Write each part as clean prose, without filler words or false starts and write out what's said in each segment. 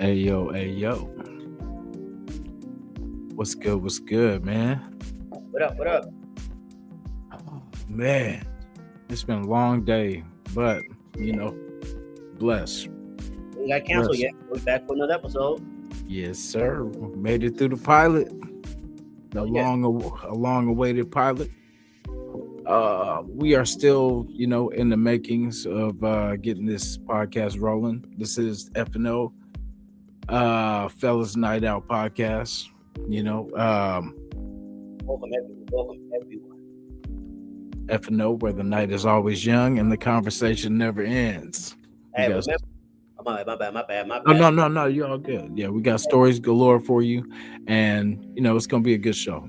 Hey yo. What's good, man? What up? Oh, man, it's been a long day, but, blessed. We got canceled Blessed. yet. We're back for another episode. Yes, sir. Made it through the pilot. The long-awaited pilot. We are still, in the makings of getting this podcast rolling. This is FNO, Fellas Nite Out Podcast. Welcome everyone. FNO, where the night is always young and the conversation never ends. Hey, We got- remember, my bad. Oh, no, you're all good. Yeah, we got stories galore for you, and it's gonna be a good show.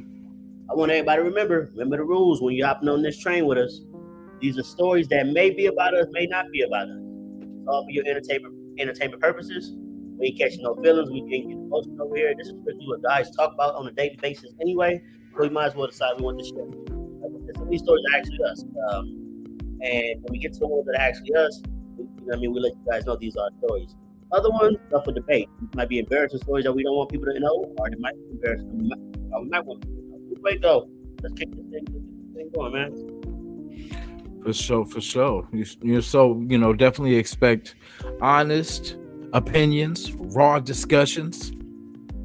I want everybody to remember the rules when you're hopping on this train with us. These are stories that may be about us, may not be about us. It's all for your entertainment purposes. We ain't catching no feelings. We can't get emotional over here. This is strictly what guys talk about on a daily basis anyway. So we might as well decide we want to share. Some of these stories are actually us. And when we get to the ones that are actually us, we let you guys know these are stories. Other ones, up for debate. These might be embarrassing stories that we don't want people to know, or they might be embarrassing. We might want people to know. Which way go? Let's kick this thing going, man. For sure. Definitely expect honest opinions, raw discussions,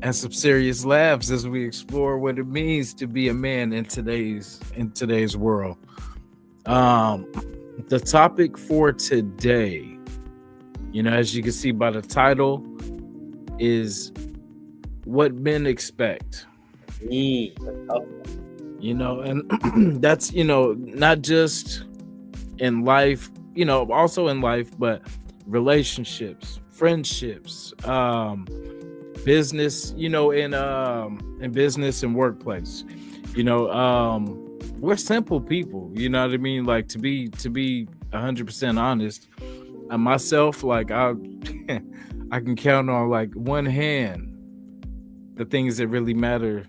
and some serious laughs as we explore what it means to be a man in today's world. The topic for today, as you can see by the title, is what men expect. And that's not just in life, also in life, but relationships, friendships, business, in business and workplace. We're simple people, you know what I mean? Like, to be 100% honest, myself, like I can count on like one hand the things that really matter,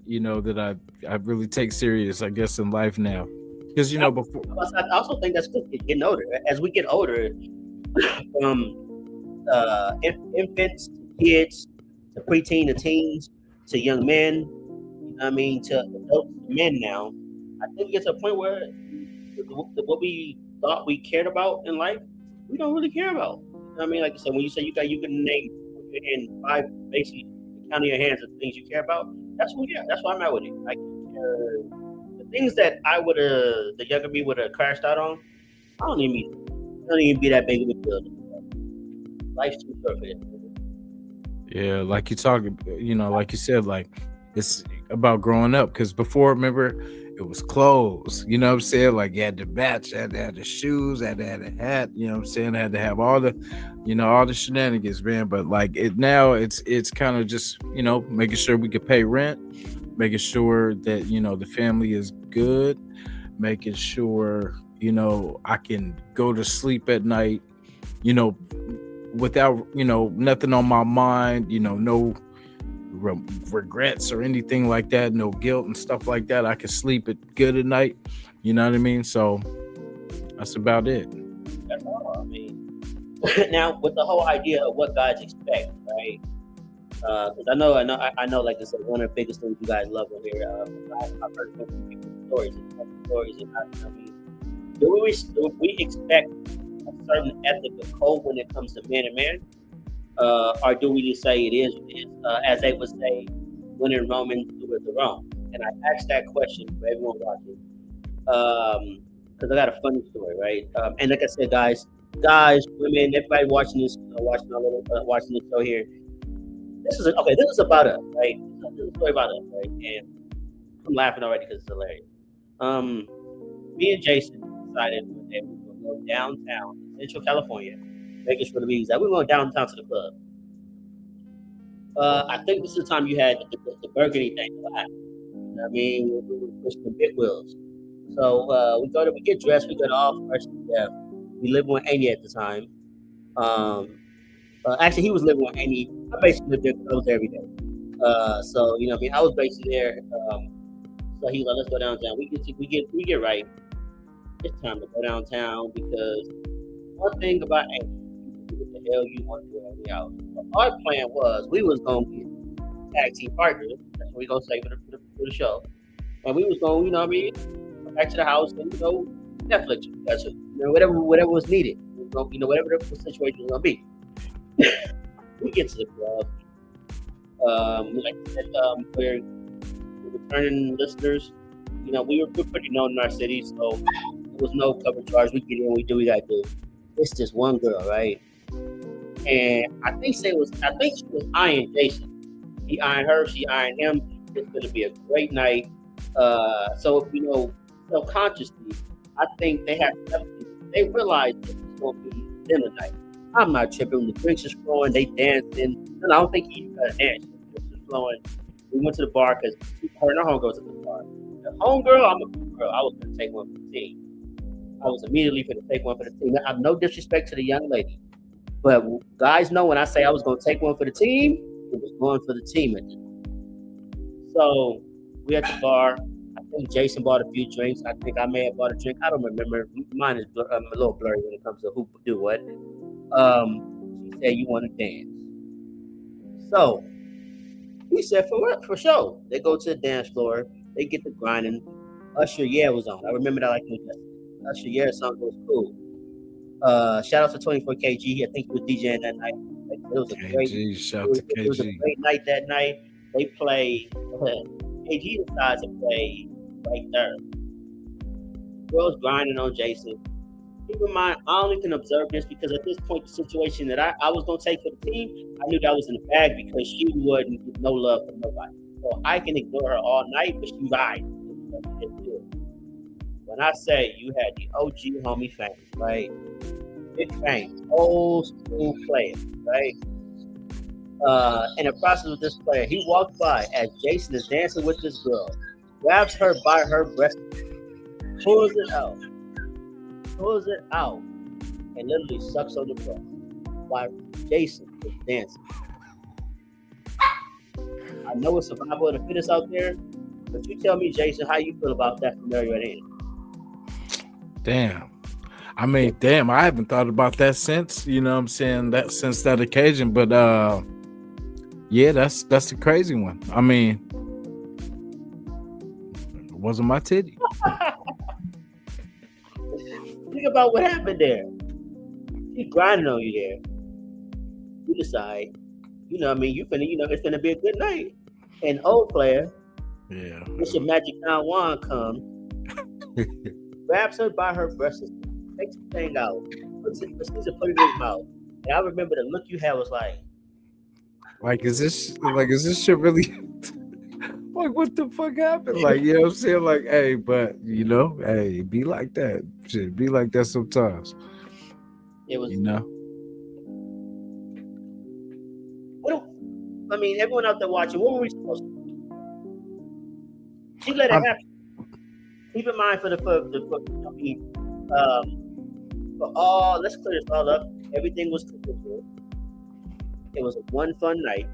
that I really take serious, I guess, in life now. Because before, I also think that's good getting older. As we get older, from infants to kids to preteen to teens to young men, to adults to men now, I think it gets to a point where what we thought we cared about in life, we don't really care about. Like you said, when you say you can name in 5, basically count of your hands of things you care about. That's why I'm at with it. Like the things that the younger me would have crashed out on, I don't even be that big of a deal. Life's too short for it. yeah, like you talk, like you said, like it's about growing up. Because before, remember, it was clothes. You know what I'm saying? Like, you had to match, had to have the shoes, had to have the hat. You know what I'm saying? Had to have all the, all the shenanigans, man. But like now, it's kind of just making sure we can pay rent, making sure that the family is good, making sure I can go to sleep at night, without nothing on my mind, no regrets or anything like that, no guilt and stuff like that. I can sleep good at night, you know what I mean? So that's about it. That's all. Now with the whole idea of what guys expect, right? Because I know, like I said, one of the biggest things you guys love to hear. I've heard so many people's stories, and do we expect a certain ethic or code when it comes to man and man? Or do we just say it is what it is? As they would say, when in Rome, do it the Rome. And I asked that question for everyone watching. Because I got a funny story, right? And like I said, guys, women, everybody watching this show here. This is about us, right? This is a story about us, right? And I'm laughing already because it's hilarious. Me and Jason decided that we were going to go downtown, Central California, making sure to be exact. We're going downtown to the club. I think this is the time you had the burgundy thing. We were pushing the big wheels. So we get dressed, we go to all fresh. Yeah, we lived with Amy at the time. Actually, he was living with Amy. I basically lived there because I was there every day. I was basically there. So he's like, let's go downtown. We get right. It's time to go downtown because one thing about Amy, with the hell you want to do at the house? So our plan was we was gonna be tag team partners. That's what we gonna say for the show. And we was gonna, come back to the house and Netflix. That's it. Whatever was needed. Whatever the situation was gonna be. We get to the club. Like I said, we're returning listeners. We're pretty known in our city, so there was no cover charge. We get in, we do what we gotta do. It's just one girl, right? And I think she was eyeing Jason. He eyeing her, she eyeing him. It's gonna be a great night. So subconsciously, I think they realized this was gonna be dinner night. I'm not tripping. The drinks is flowing, they dancing. And I don't think he danced. The drinks is flowing. We went to the bar because her and her homegirls at the bar. The homegirl, I'm a girl. I was gonna take one for the team. I was immediately going to take one for the team. I have no disrespect to the young lady, but guys know when I say I was going to take one for the team, it was going for the team. So we at the bar. I think Jason bought a few drinks. I think I may have bought a drink. I don't remember. Mine is a little blurry when it comes to who do what. She said, "You want to dance?" So we said, "For sure." They go to the dance floor. They get the grinding. Usher, was on. I remember that like Usher, song was cool. Shout out to 24 kg. I think he was DJing that night. It was a great. It was a great night that night. They played. KG decides to play right there. Girls grinding on Jason. Keep in mind, I only can observe this because at this point, the situation that I was going to take for the team, I knew that was in the bag because she wouldn't give no love from nobody. So I can ignore her all night, but she right. When I say you had the OG homie fame, right? Big fame, old school player, right? In the process with this player, he walked by as Jason is dancing with this girl, grabs her by her breast, pulls it out, and literally sucks on the breast while Jason is dancing. I know it's survival of the fittest out there, but you tell me, Jason, how you feel about that scenario at hand? Damn. I haven't thought about that since, since that occasion. But yeah, that's the crazy one. I mean, it wasn't my titty. Think about what happened there. He's grinding on you there. You decide, you finna, it's gonna be a good night. And old player, Mr. Magic Now Wand comes, grabs her by her breast, takes the thing out, proceeds to put it in his mouth. And I remember the look you had was like, is this shit really? Like, what the fuck happened? Like, you know what I'm saying? Like, hey, but be like that. Shit, be like that sometimes. It was, everyone out there watching, what were we supposed to do? She let it happen. Keep in mind let's clear this all up. Everything was consensual. It was a one fun night.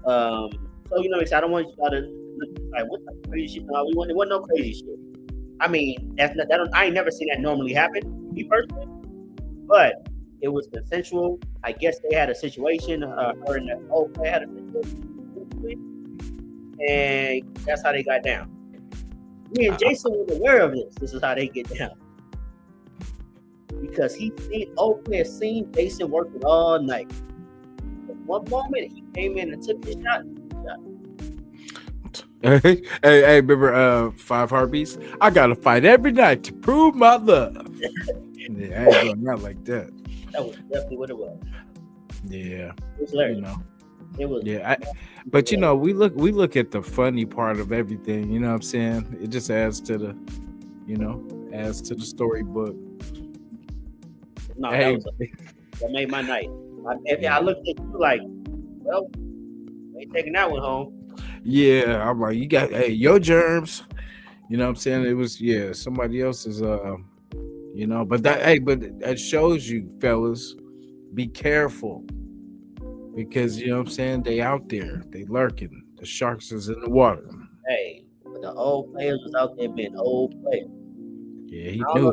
So I don't want y'all to look like what type of crazy shit. No, it wasn't no crazy shit. I mean, I ain't never seen that normally happen, me personally. But it was consensual. I guess they had a situation. Her and the old player had a situation, and that's how they got down. Me and Jason were aware of this. This is how they get down. Because old player seen Jason working all night. At one moment, he came in and took his shot. Hey, remember 5 Heartbeats? I gotta fight every night to prove my love. Yeah, I ain't going out like that. That was definitely what it was. Yeah. It was hilarious. It was. Yeah, but we look at the funny part of everything. You know what I'm saying? It just adds to the, storybook. No, that made my night. I looked at you like, well, ain't taking that one home. Yeah, I'm like, you got your germs. You know what I'm saying? It was somebody else's but that shows you, fellas, be careful. Because you know what I'm saying, they out there, they lurking. The sharks is in the water. Hey, but the old players was out there being old players. Yeah, he knew.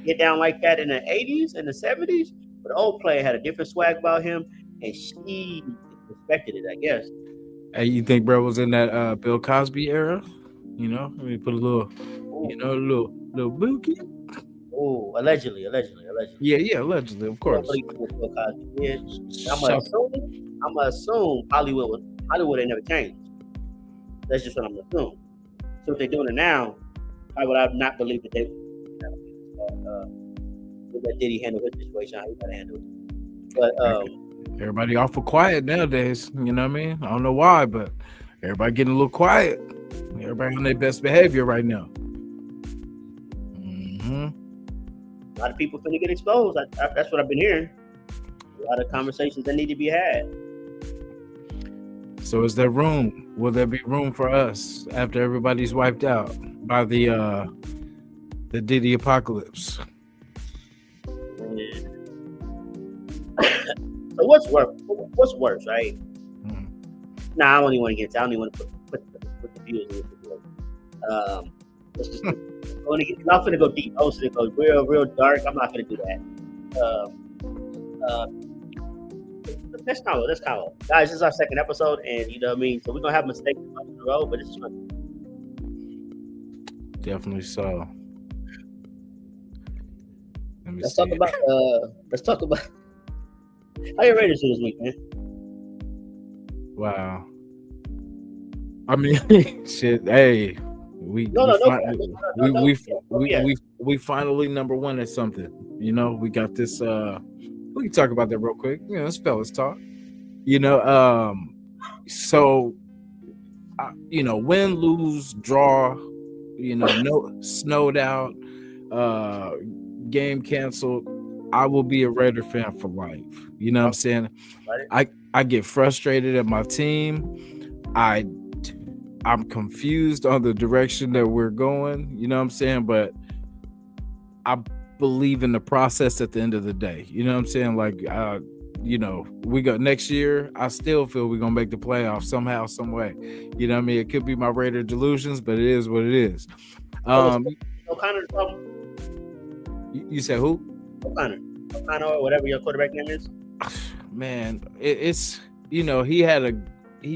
Get down like that in the 80s and the 70s. But the old player had a different swag about him, and she respected it, I guess. Hey, you think bro was in that Bill Cosby era? You know, I mean, put a little, little bookie. Oh, allegedly. Yeah, allegedly, of course. Bill Cosby did. I'm gonna assume Hollywood ain't never changed. That's just what I'm gonna assume. So if they're doing it now, I would not believe that they that Diddy handle his situation, how he gotta handle it. But everybody awful quiet nowadays. You know what I mean? I don't know why, but everybody getting a little quiet. Everybody on their best behavior right now. A lot of people finna get exposed. That's what I've been hearing. A lot of conversations that need to be had. So is there room? Will there be room for us after everybody's wiped out by the Diddy apocalypse? Yeah. So what's worse, right? Nah, I don't even want to get into. I don't even want to put the views in this. Let's just. I'm not gonna go deep. I was gonna go real dark. I'm not gonna do that. Let's count. Guys, this is our second episode, and you know what I mean. So we're gonna have mistakes on the road, but it's fun. Definitely so. Let's talk about how your Raiders do this week, man. Wow. I mean, shit. Hey, we finally number one at something. You know, we got this. We can talk about that real quick. You know, it's fellas talk. You know, so win, lose, draw. You know, no snowed out, game canceled. I will be a Raider fan for life. You know what I'm saying? I get frustrated at my team. I'm confused on the direction that we're going. You know what I'm saying? But I believe in the process at the end of the day. You know what I'm saying? Like, we go next year. I still feel we're gonna make the playoffs somehow, some way. You know what I mean? It could be my Raider delusions, but it is what it is. O'Connor problem. You said who? O'Connor, or whatever your quarterback name is. Man, it's he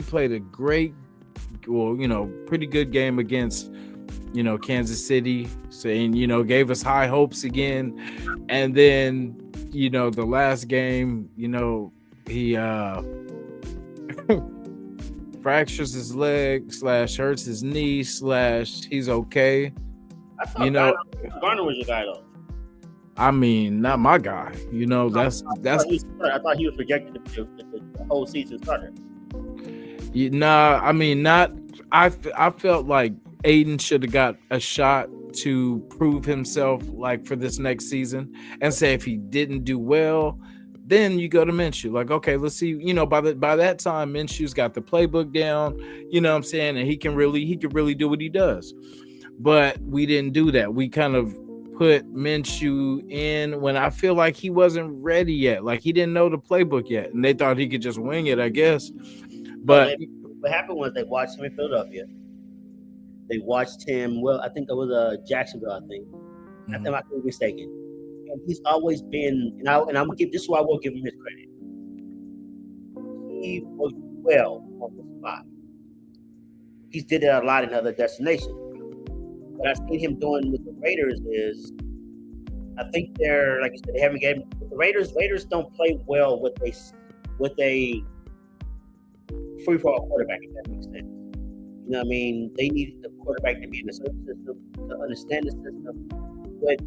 played a great, pretty good game against Kansas City, saying gave us high hopes again, and then the last game he fractures his leg / hurts his knee / he's okay. I thought Garner was your guy though. I mean, not my guy. That's. I thought he was projected to be the whole season starter. Nah, I mean, not. I felt like Aiden should have got a shot to prove himself, like for this next season, and say if he didn't do well, then you go to Minshew. Like, okay, let's see. By that time, Minshew's got the playbook down. You know what I'm saying, and he can really do what he does. But we didn't do that. We kind of put Minshew in when I feel like he wasn't ready yet. Like he didn't know the playbook yet, and they thought he could just wing it, I guess. But what happened was they watched him in Philadelphia. They watched him. Well, I think it was Jacksonville. I think I could be mistaken. And he's always been. And I'm gonna give. This is why I will give him his credit. He was well on the spot. He's did it a lot in other destinations. What I've seen him doing with the Raiders is, I think they're, like you said, they haven't given the Raiders. Raiders don't play well with a free-for-all quarterback, if that makes sense. You know what I mean? They need the quarterback to be in a certain system, to understand the system. But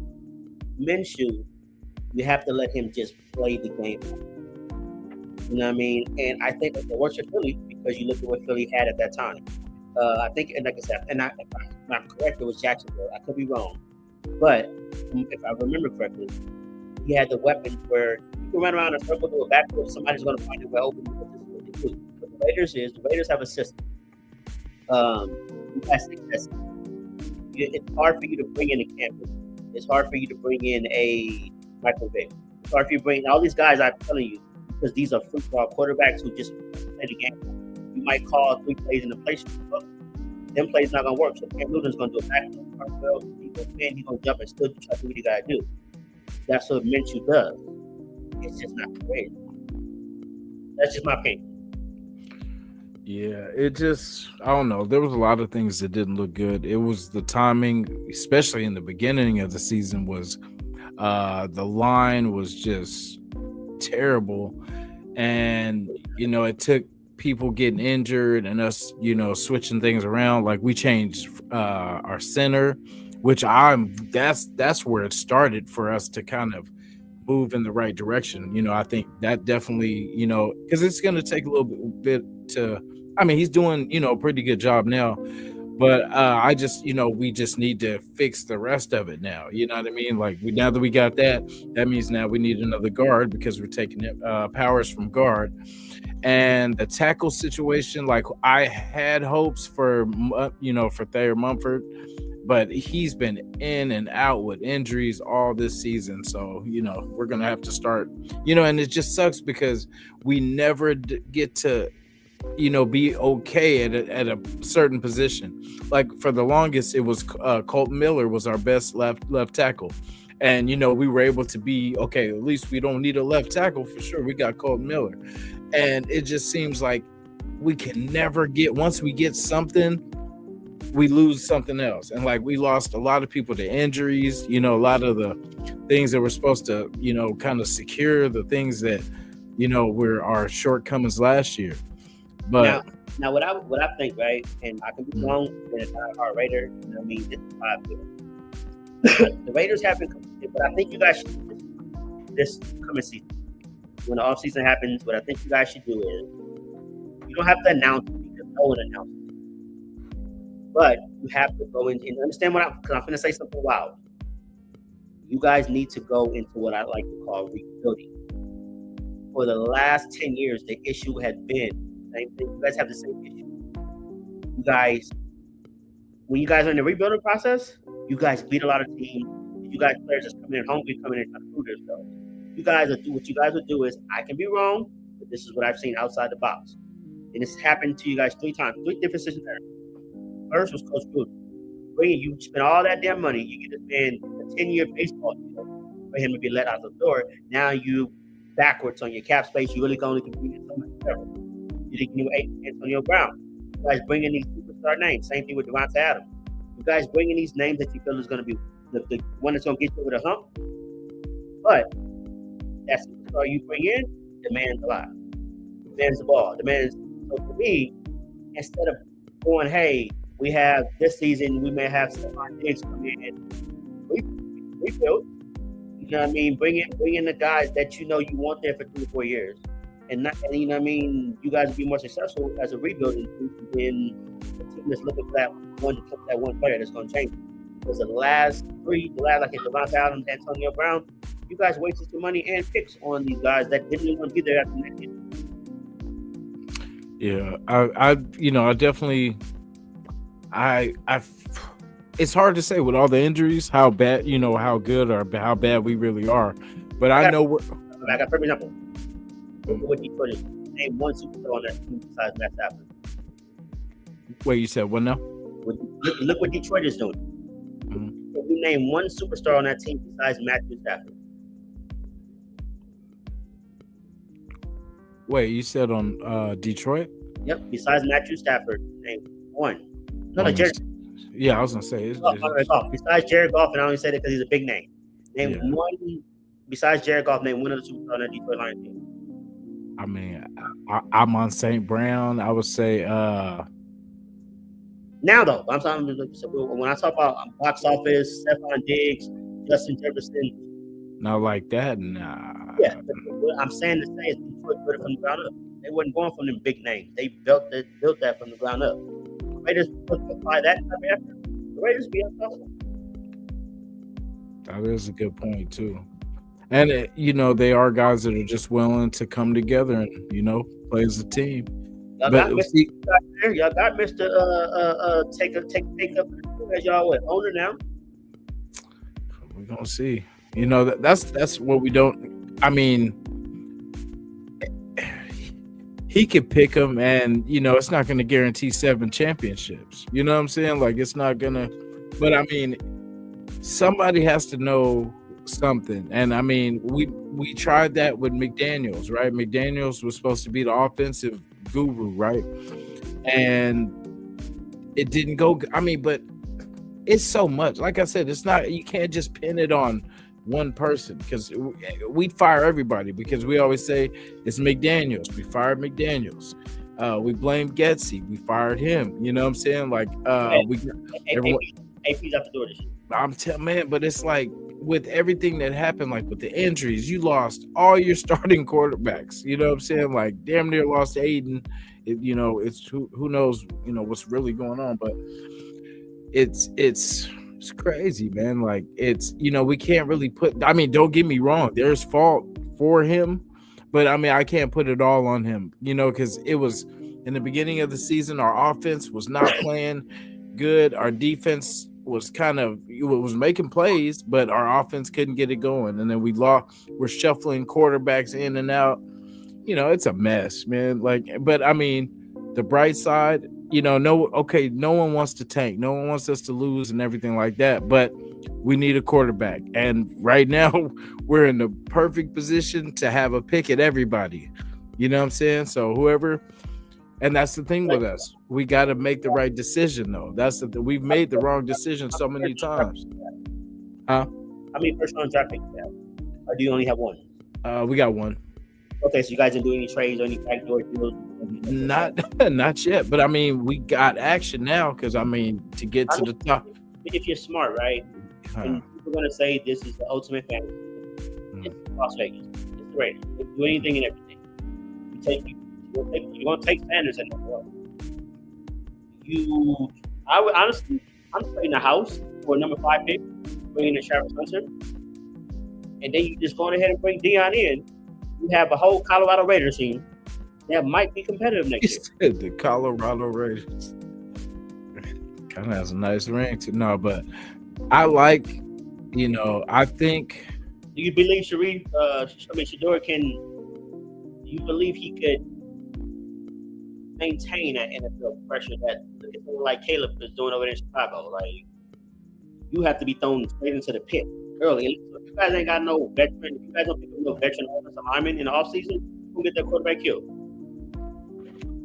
Minshew, you have to let him just play the game. You know what I mean? And I think it works for Philly because you look at what Philly had at that time. I think, and like I said, if I'm correct, it was Jacksonville. I could be wrong, but if I remember correctly, he had the weapon where you can run around in a circle, do a backflip. Somebody's going to find a way open because this is what they do. But the Raiders have a system. It's hard for you to bring in a campus. It's hard for you to bring in a Michael Vick. It's hard for you to bring in all these guys. I'm telling you, because these are football quarterbacks who just play the game. You might call 3 plays in the place, but them plays not gonna work. So Cam Newton's gonna do a backflip, cartwheel, he's gonna spin, he's gonna jump and still try to do what you gotta do. That's what Minshew does. it's just not great. That's just my opinion. Yeah, it just, I don't know. There was a lot of things that didn't look good. It was the timing, especially in the beginning of the season, was the line was just terrible. And, it took people getting injured and us, switching things around. Like we changed our center, which that's where it started for us to kind of move in the right direction. I think that definitely, because it's going to take a little bit to, he's doing, a pretty good job now, but I just, we just need to fix the rest of it now. You know what I mean? Like now that we got that means now we need another guard because we're taking Powers from guard. And the tackle situation, like I had hopes for Thayer Mumford, but he's been in and out with injuries all this season. So, we're going to have to start, and it just sucks because we never get to, be okay at a certain position. Like for the longest, it was Colton Miller was our best left tackle. And, we were able to be, okay, at least we don't need a left tackle for sure. We got Colton Miller. And it just seems like we can never once we get something, we lose something else. And like we lost a lot of people to injuries, a lot of the things that were supposed to, kind of secure the things that, were our shortcomings last year. But now what I think, right, and I can be wrong, and it's not our Raider, this is how I feel. The Raiders have been competing, but I think you guys should do this coming season. When the offseason happens, what I think you guys should do is you don't have to announce it because no one announces it. But you have to go in and understand because I'm going to say something wild. You guys need to go into what I like to call rebuilding. For the last 10 years, the issue has been the same thing. You guys have the same issue. You guys, when you guys are in the rebuilding process, you guys beat a lot of teams. You guys players just coming in hungry, coming in trying to prove themselves. What you guys will do is, I can be wrong, but this is what I've seen outside the box. And it's happened to you guys 3 times, 3 different decisions. First was Coach Gruden. You spend all that damn money, you get to spend a 10-year baseball deal for him to be let out the door. Now you backwards on your cap space. You really can only compete in so much better. You didn't get Antonio Brown. You guys bring in these superstar names. Same thing with Devontae Adams. You guys bring in these names that you feel is going to be the one that's going to get you over the hump. But that superstar you bring in demands a lot. Demands the ball. So for me, instead of going, hey, we have this season, we may have Stephon Diggs come in and rebuild. You know what I mean? Bring in the guys that you want there for 3 or 4 years. And you know what I mean? You guys will be more successful as a rebuilding team than the team that's looking for that one player that's going to change. Because the last like Devontae Adams, Antonio Brown, you guys wasted some money and picks on these guys that didn't even want to be there after next year. Yeah, I definitely, it's hard to say with all the injuries how bad, how good or how bad we really are. But I know we're. I got a perfect example. What Detroit is. Name one superstar on that team besides Matt Stafford. Wait, you said what now? Look what Detroit is doing. Mm-hmm. If you name one superstar on that team besides Matthew Stafford. Wait, you said on Detroit? Yep. Besides Matthew Stafford, name one. No, Jared. Yeah, I was gonna say. Besides Jared Goff, and I only say that because he's a big name. Name one. Besides Jared Goff, name one of the superstars on that Detroit Lions team. I mean, I'm on St. Brown. I would say. Now though, I'm talking when I talk about box office, Stephon Diggs, Justin Jefferson. Not like that, nah. Yeah, what I'm saying to say is Detroit built it from the ground up. They wasn't going from them big names. They built that from the ground up. The Raiders apply that type of effort. The Raiders be unstoppable. That is a good point too. And they are guys that are just willing to come together and play as a team. Y'all got Mr. Take up as y'all owner now. We're gonna see. That's what we don't. I mean, he could pick them, and it's not going to guarantee 7 championships. You know what I'm saying? Like it's not gonna. But I mean, somebody has to know something. And I mean, we tried that with McDaniels, right? McDaniels was supposed to be the offensive guru, right? And it didn't go. I mean, but it's so much. Like I said, it's not. You can't just pin it on one person, because we'd fire everybody, because we always say it's McDaniels. We fired McDaniels. We blamed Getsy. We fired him. You know what I'm saying? Like everyone. AP's out the door this year. I'm telling, man, but it's like with everything that happened, like with the injuries, you lost all your starting quarterbacks. You know what I'm saying? Like damn near lost Aiden. It's who knows, what's really going on, but it's crazy, man. Like it's, we can't really put, I mean, don't get me wrong, there's fault for him, but I mean, I can't put it all on him, because it was in the beginning of the season, our offense was not playing good. Our defense was was making plays, but our offense couldn't get it going. And then we're shuffling quarterbacks in and out. It's a mess, man. Like, but I mean, the bright side, no one wants to tank. No one wants us to lose and everything like that. But we need a quarterback. And right now, we're in the perfect position to have a pick at everybody. You know what I'm saying? So whoever, and that's the thing with us. We got to make the right decision, though. We've made the wrong decision so many times. How many first round draft picks do you have? Or do you only have one? We got one. Okay, so you guys didn't do any trades or any backdoor deals? Not yet, but I mean, we got action now, because I mean, to get to the top. If you're smart, right? And people are gonna say this is the ultimate fantasy. It's Las Vegas. It's the Raiders. They do anything and everything. You're gonna take Sanders at number one. I would honestly, I'm trading a house for a number 5 pick, bringing in Travis Hunter, and then you just go ahead and bring Deion in. You have a whole Colorado Raiders team that might be competitive next year. The Colorado Raiders kind of has a nice ring to but I like, I think. Do you believe Shador can? Do you believe he could maintain that NFL pressure that someone like Caleb is doing over there in Chicago? Like, you have to be thrown straight into the pit early. If you guys ain't got no veteran, if you guys don't pick up no veteran offensive lineman in the offseason, you're going to get that quarterback killed.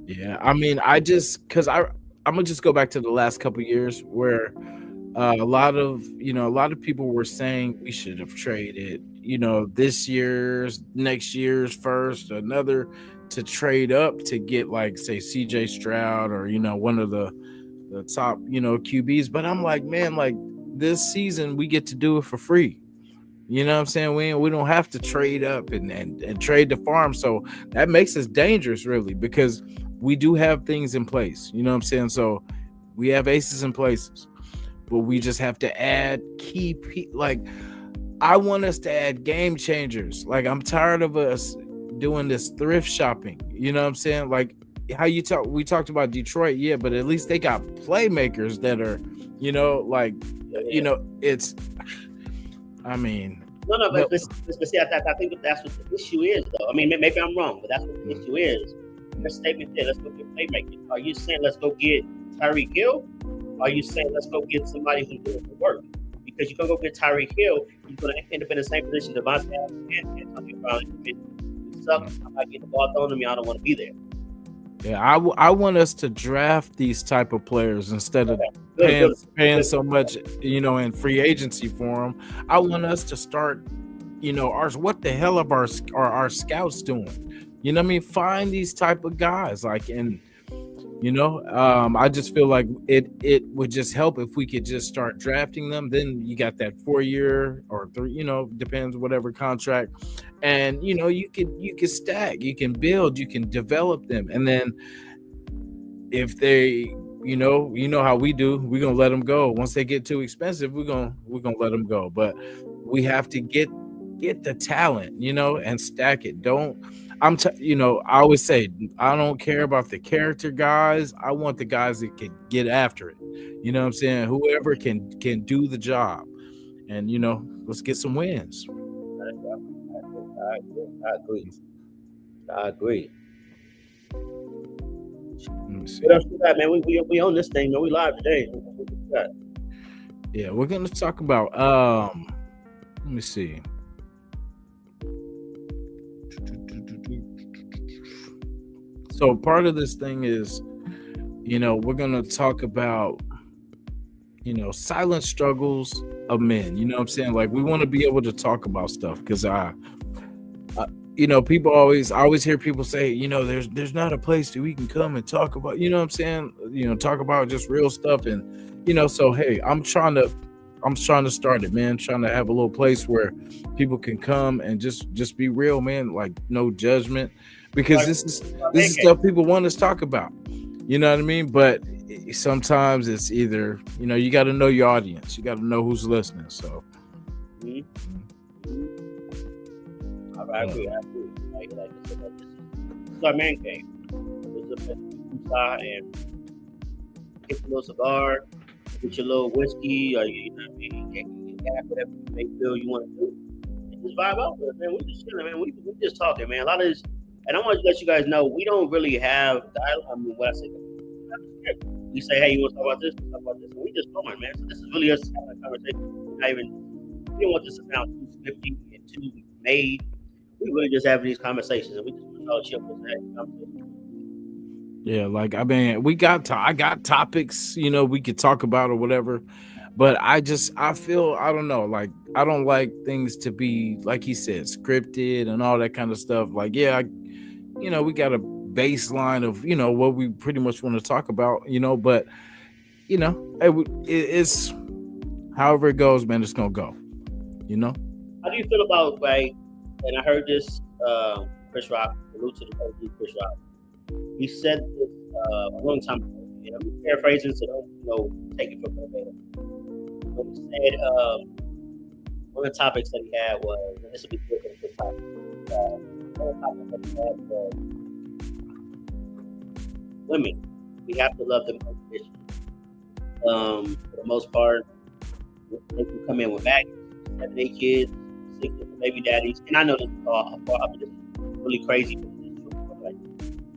Yeah, I mean, because I'm going to just go back to the last couple of years where a lot of people were saying we should have traded, this year's, next year's first, another to trade up to get, like, say, CJ Stroud or, one of the top, QBs. But I'm like, man, like, this season we get to do it for free. You know what I'm saying? We don't have to trade up and trade the farm. So that makes us dangerous, really, because we do have things in place. You know what I'm saying? So we have aces in places, but we just have to add I want us to add game changers. Like, I'm tired of us doing this thrift shopping. You know what I'm saying? Like we talked about Detroit, yeah, but at least they got playmakers that are, it's, I mean. No, but see, I think that's what the issue is, though. I mean, maybe I'm wrong, but that's what the issue is. Your statement there, let's go get playmakers. Are you saying let's go get Tyreek Hill? Or are you saying let's go get somebody who's doing the work? Because you're going to go get Tyreek Hill, you're going to end up in the same position Devontae and Antonio Brown. It sucks. I'm not getting the ball thrown to me. I don't want to be there. Yeah, I want us to draft these type of players instead of paying so much, in free agency for them. I want us to start, what the hell are our scouts doing? You know what I mean? Find these type of guys, like, and I just feel like it would just help if we could just start drafting them. Then you got that 4-year or 3, depends, whatever contract. And, you can stack, you can build, you can develop them. And then if they, how we do, we're going to let them go. Once they get too expensive, we're going to let them go. But we have to get the talent, and stack it. I always say, I don't care about the character guys. I want the guys that can get after it. You know what I'm saying? Whoever can do the job. And, let's get some wins. I agree. What else we got, man? We on this thing, man. We live today. Yeah, we're going to talk about Let me see. So part of this thing is, we're gonna talk about, silent struggles of men. You know what I'm saying? Like we want to be able to talk about stuff because people I always hear people say, there's not a place that we can come and talk about, you know what I'm saying? Talk about just real stuff. And, so, hey, I'm trying to start it, man. Trying to have a little place where people can come and just be real, man. Like no judgment, because this is stuff people want us to talk about. You know what I mean? But sometimes it's either, you got to know your audience. You got to know who's listening. So. I agree. Like this is our man cave. This is a place inside and get your little cigar, get your little whiskey, or you have whatever you may feel you want to do, and just vibe out with it, man. We just chilling, man. We just talking, man. A lot of this, and I want to let you guys know we don't really have dialogue. I mean, what I say, we say, hey, you want to talk about this? Talk about this. And we just going, man. So this is really us having a conversation. We don't want this to sound too scripty and too made. We really just having these conversations, and we just all chill with that conversation. Yeah, like I mean, I got topics, we could talk about or whatever, but I feel, I don't know, like I don't like things to be, like he said, scripted and all that kind of stuff. Like, yeah, we got a baseline of what we pretty much want to talk about, but it's however it goes, man. It's gonna go. How do you feel about and I heard this, Chris Rock, salute to the OG Chris Rock. He said this a long time ago, and I'm paraphrasing, so don't take it from verbatim. But he said one of the topics that he had was, and this will be good for the topic. One of the topics that he had was women. We have to love them unconditionally. For the most part, they can come in with baggage, 7, 8 kids. 6 different baby daddies, and I know this is all just really crazy, but like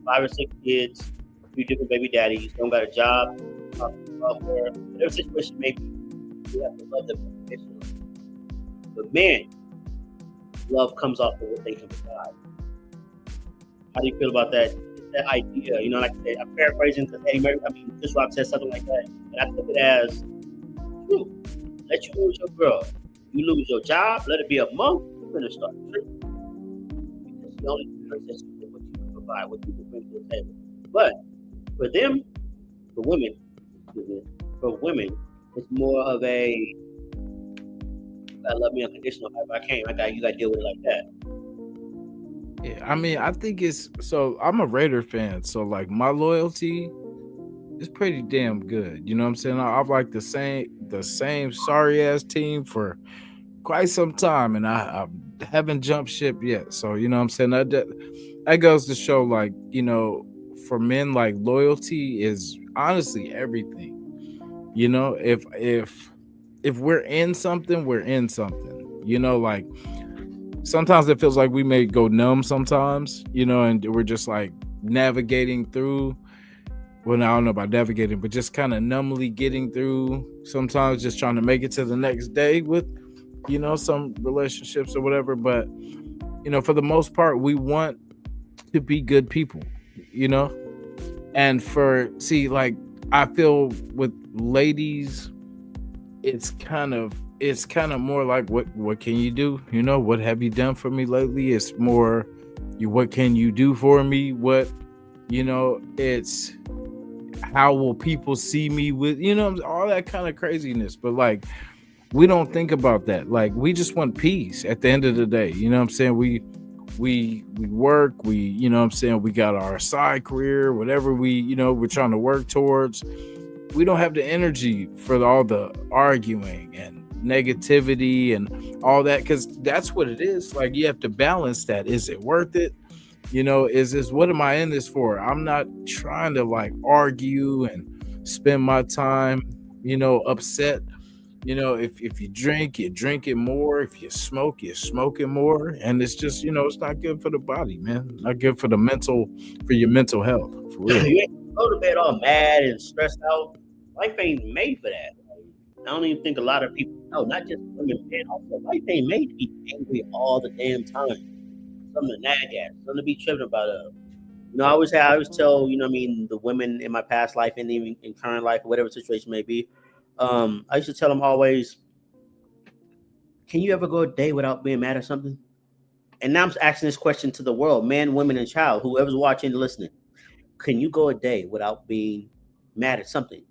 5 or 6 kids, a few different baby daddies, don't got a job, whatever situation may be, we have to love them unconditionally. But man, love comes off of what they can provide. How do you feel about that? That idea, like I said, I'm paraphrasing because Chris Rock said something like that, and I took it as, let you lose your girl. You lose your job, let it be a month, you're going to start tripping. Because the only difference is what you can provide, what you can bring to the table. But for women, it's more of a, you gotta love me unconditional. If I can't, you gotta deal with it like that. Yeah, I mean, I think so I'm a Raider fan, so like my loyalty is pretty damn good. You know what I'm saying? I've like the same sorry ass team for quite some time, and I haven't jumped ship yet. So you know what I'm saying, that goes to show, like, for men, like loyalty is honestly everything. If we're in something, we're in something. Like sometimes it feels like we may go numb sometimes, and we're just like navigating through. Well, I don't know about navigating, but just kind of numbly getting through sometimes, just trying to make it to the next day with, some relationships or whatever. But, for the most part, we want to be good people, and I feel with ladies, it's kind of more like, what can you do? What have you done for me lately? It's more, what can you do for me? It's, how will people see me with, all that kind of craziness. But like, we don't think about that. Like, we just want peace at the end of the day. You know what I'm saying? We work, we got our side career, whatever we're trying to work towards. We don't have the energy for all the arguing and negativity and all that, because that's what it is. Like, you have to balance that. Is it worth it? Is this, what am I in this for? I'm not trying to like argue and spend my time, upset. If you drink, you drink it more. If you smoke, you smoke it more. And it's just, it's not good for the body, man. Not good for your mental health. For real. You ain't go to bed all mad and stressed out. Life ain't made for that. I don't even think a lot of people know, not just women, men also. Life ain't made to be angry all the damn time. Something to nag at, something to be tripping about. I always tell, the women in my past life and even in current life, or whatever situation may be. I used to tell them always, can you ever go a day without being mad at something? And now I'm asking this question to the world, man, women, and child, whoever's watching and listening. Can you go a day without being mad at something?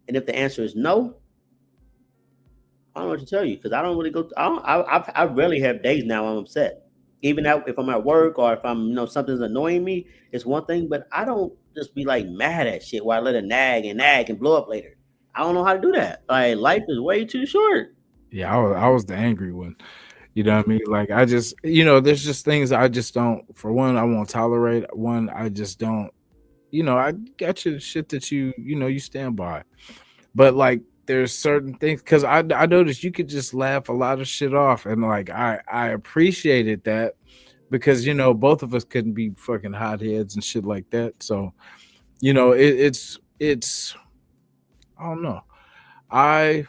And if the answer is no, I don't know what to tell you, because I don't really go. I rarely have days now I'm upset. Even if I'm at work or if I'm something's annoying me, it's one thing. But I don't just be like mad at shit where I let it nag and blow up later. I don't know how to do that. Like life is way too short. Yeah, I was the angry one. You know what I mean? Like I just, there's just things I just don't. For one, I won't tolerate. One, I just don't. I got your shit that you stand by. But like there's certain things, because I noticed you could just laugh a lot of shit off, and like I appreciated that, because both of us couldn't be fucking hotheads and shit like that. So it's I don't know. I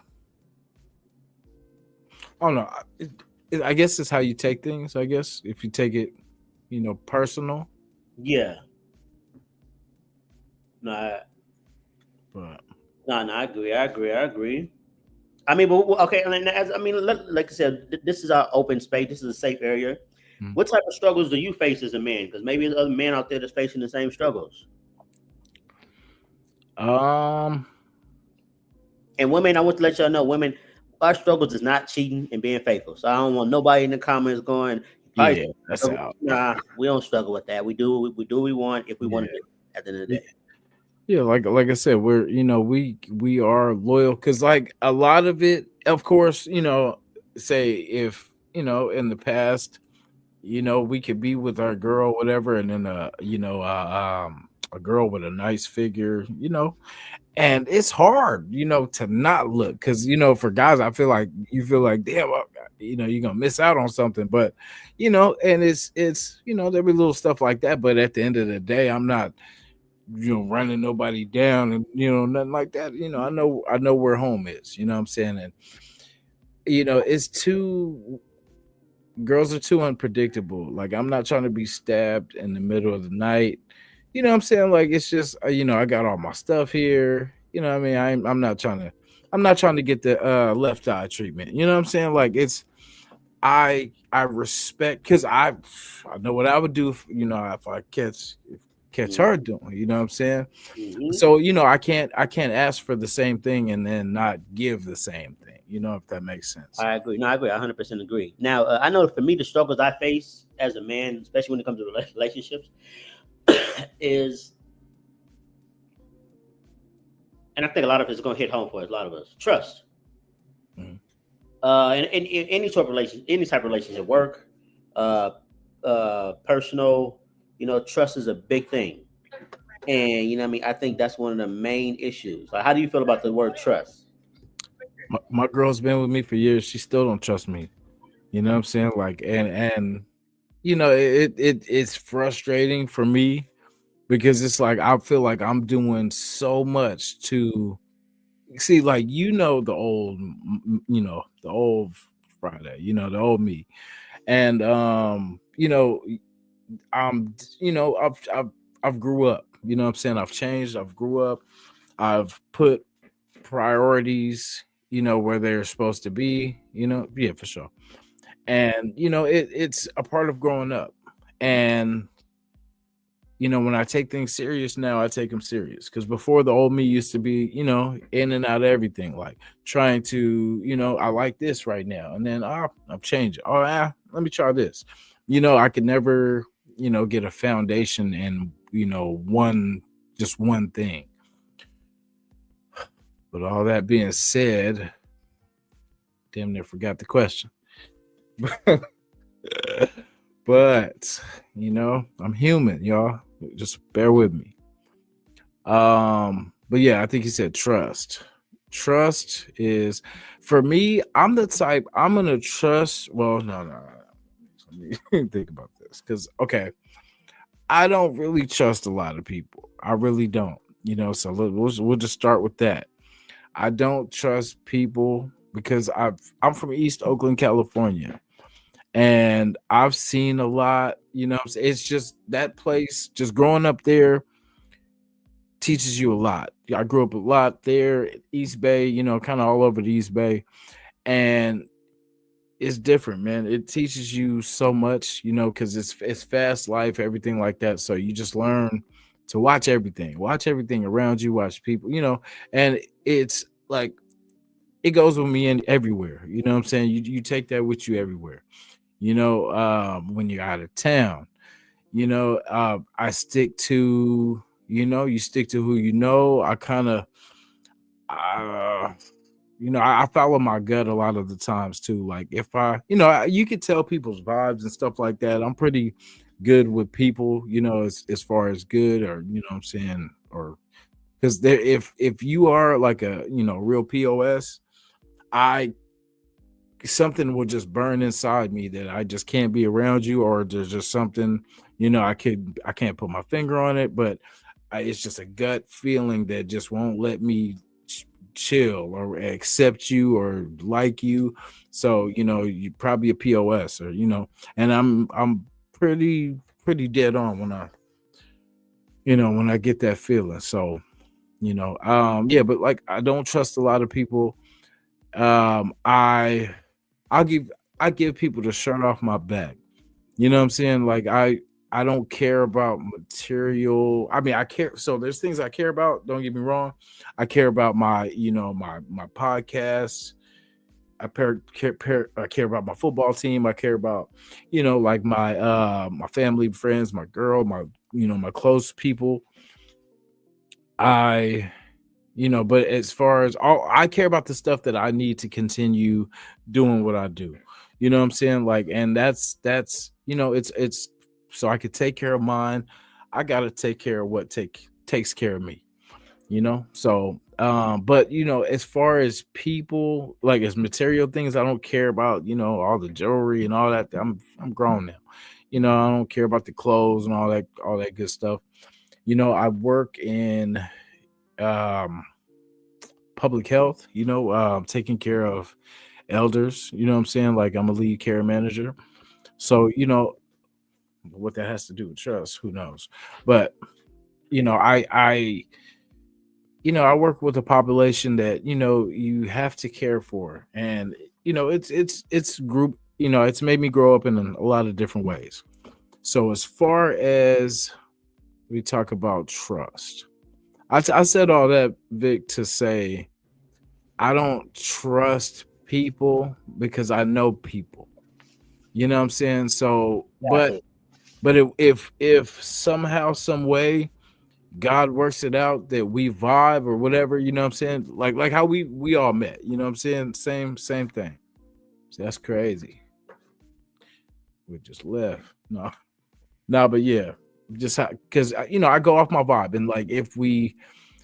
I don't know. I guess it's how you take things. I guess if you take it, personal. Yeah. No, But I agree. I agree. I mean, but okay. Like I said, this is our open space. This is a safe area. mm, What type of struggles do you face as a man? Because maybe there's other men out there that's facing the same struggles. um, And women, I want to let y'all know, women, our struggles is not cheating and being faithful. So I don't want nobody in the comments going, "Guys, yeah, that's out. nah, we don't struggle with that. We do what we want if we want Yeah, to do it at the end of the day." yeah. Like I said, we're we are loyal, because like a lot of it, of course, say if in the past, we could be with our girl, whatever, and then a girl with a nice figure, and it's hard, to not look, because for guys, I feel like you feel like, damn, you're gonna miss out on something, but and it's there'll be little stuff like that, but at the end of the day, I'm not running nobody down, and nothing like that. I know where home is, what I'm saying, and it's too girls are too unpredictable. Like I'm not trying to be stabbed in the middle of the night. What I'm saying? Like it's just I got all my stuff here. What I mean? I'm not trying to get the left eye treatment. You know what I'm saying? Like it's I respect, because I know what I would do if I catch her doing. You know what I'm saying? Mm-hmm. So I can't ask for the same thing and then not give the same thing. If that makes sense. I agree. No, I agree. I 100% agree. Now, I know for me, the struggles I face as a man, especially when it comes to relationships, is, and I think a lot of it's going to hit home for a lot of us, trust. Mhm. In any type of relationship, work, uh, personal, trust is a big thing. And, I think that's one of the main issues. Like, how do you feel about the word trust? My girl's been with me for years. She still don't trust me. You know what I'm saying? Like, and it's frustrating for me, because it's like I feel like I'm doing so much to see, like the old Friday, the old me, and I've grew up. You know what I'm saying? I've changed. I've grew up. I've put priorities, where they're supposed to be. Yeah, for sure. And it's a part of growing up. And when I take things serious now, I take them serious, because before, the old me used to be in and out of everything, like trying to I like this right now, and then I'm changing. Let me try this. I could never get a foundation in one thing. But all that being said, damn near forgot the question. But I'm human, y'all. Just bear with me. But yeah, I think he said trust. Trust is, for me, I'm the type, I'm gonna trust. Well, no. Let me think about this. Because okay, I don't really trust a lot of people. I really don't. So we'll just start with that. I don't trust people because I'm from East Oakland, California, and I've seen a lot. It's just that place. Just growing up there teaches you a lot. I grew up a lot there, East Bay. Kind of all over the East Bay, and it's different, man. It teaches you so much, because it's fast life, everything like that. So you just learn to watch everything around you, watch people, and it's like it goes with me in everywhere. You know what I'm saying? You take that with you everywhere. When you're out of town, I stick to, you stick to who I kind of uh I follow my gut a lot of the times too. Like if you could tell people's vibes and stuff like that. I'm pretty good with people, as far as good, or what I'm saying, or because there, if you are like a real POS, I something will just burn inside me that I just can't be around you, or there's just something, I can't put my finger on it, but it's just a gut feeling that just won't let me chill or accept you or like you. So you probably a POS, or and I'm pretty dead on when I get that feeling. So yeah, but like I don't trust a lot of people. I'll give I give people the shirt off my back. You know what I'm saying? Like I don't care about material. I mean, I care. So there's things I care about. Don't get me wrong. I care about my, my podcast. I care about my football team. I care about, like my family, friends, my girl, my close people. I but as far as all, I care about the stuff that I need to continue doing what I do. You know what I'm saying? Like, and that's it's so I could take care of mine. I gotta take care of what takes care of me. So but as far as people, like as material things, I don't care about all the jewelry and all that. I'm grown now. I don't care about the clothes and all that good stuff. I work in um public health, taking care of elders, what I'm saying? Like I'm a lead care manager. So, what that has to do with trust, who knows? But, I work with a population that, you have to care for. And, it's group, it's made me grow up in a lot of different ways. So as far as we talk about trust, I said all that, Vic, to say I don't trust people because I know people. You know what I'm saying? So, but Exactly. if somehow, some way, God works it out that we vibe or whatever, you know what I'm saying? Like how we all met, you know what I'm saying? Same thing. So that's crazy. We just left. No, but yeah, just because I go off my vibe, and like if we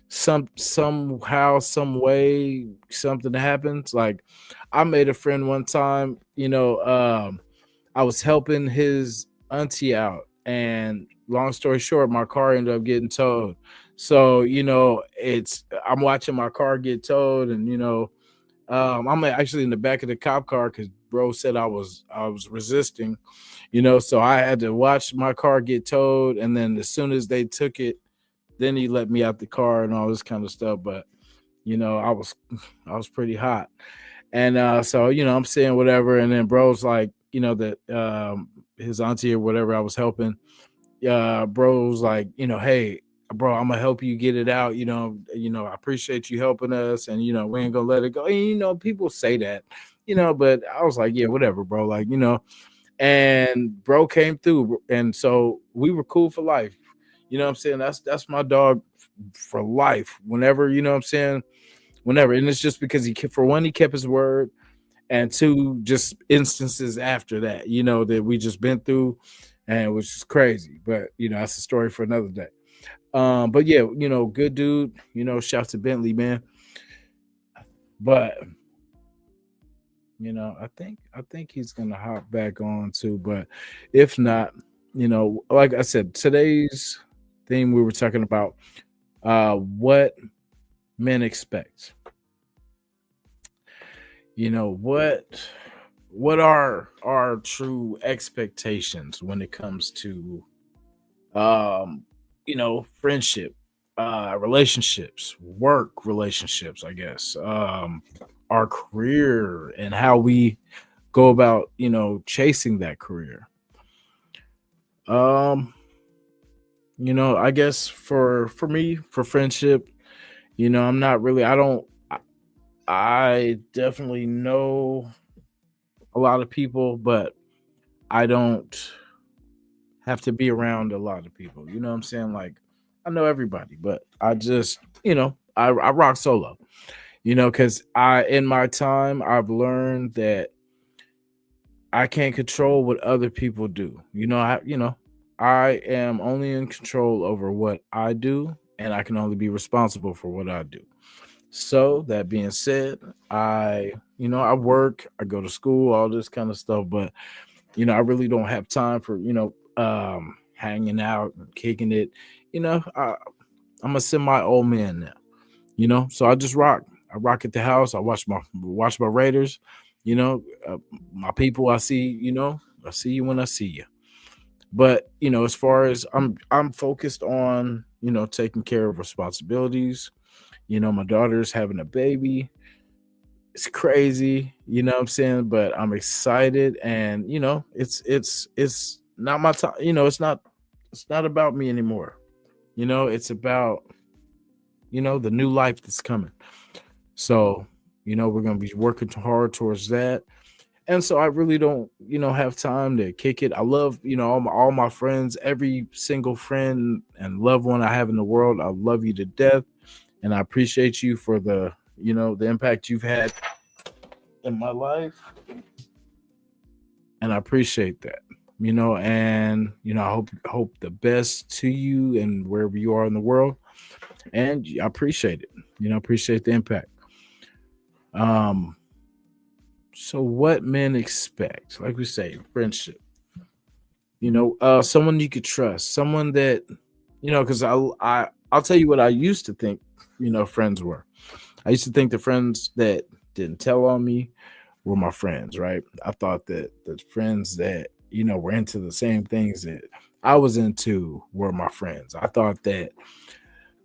somehow, some way, something happens. Like I made a friend one time, I was helping his auntie out, and long story short, my car ended up getting towed. So I'm watching my car get towed, and I'm actually in the back of the cop car because bro said I was resisting, so I had to watch my car get towed, and then as soon as they took it, then he let me out the car and all this kind of stuff. But I was pretty hot. And so I'm saying whatever, and then bro's like, that his auntie or whatever I was helping, bro's like, hey bro, I'm gonna help you get it out. I appreciate you helping us, and we ain't gonna let it go. And people say that, but I was like, yeah, whatever, bro. Like, and bro came through, and so we were cool for life. You know what I'm saying? That's my dog for life. Whenever, what I'm saying, whenever. And it's just because for one, he kept his word, and two, just instances after that, that we just been through, and which is crazy. But that's a story for another day. But yeah, good dude. Shout to Bentley, man. But I think he's gonna hop back on too. But if not, like I said, today's theme we were talking about what men expect. What are our true expectations when it comes to um friendship, relationships, work relationships, I guess, our career and how we go about chasing that career. um I guess for me, for friendship, I'm not really, I don't I definitely know a lot of people, but I don't have to be around a lot of people. You know what I'm saying? Like, I know everybody, but I just, I rock solo, because in my time, I've learned that I can't control what other people do. I am only in control over what I do, and I can only be responsible for what I do. So that being said, I work, I go to school, all this kind of stuff, but I really don't have time for, hanging out and kicking it. I'm a semi old man now, so I just rock. I rock at the house. I watch my Raiders, you know, my people. I see you when I see you. But as far as I'm focused on, taking care of responsibilities. My daughter's having a baby. It's crazy, what I'm saying, but I'm excited, and it's not my time. It's not about me anymore. It's about the new life that's coming. So we're gonna be working hard towards that. And so I really don't, have time to kick it. I love, all my friends, every single friend and loved one I have in the world. I love you to death, and I appreciate you for the impact you've had in my life, and I appreciate that. And I hope the best to you and wherever you are in the world, and I appreciate it. Appreciate the impact. Um, so what men expect, like we say, friendship. Someone you could trust, someone that because I'll tell you what I used to think. Friends were. I used to think the friends that didn't tell on me were my friends, right? I thought that the friends that were into the same things that I was into were my friends. I thought that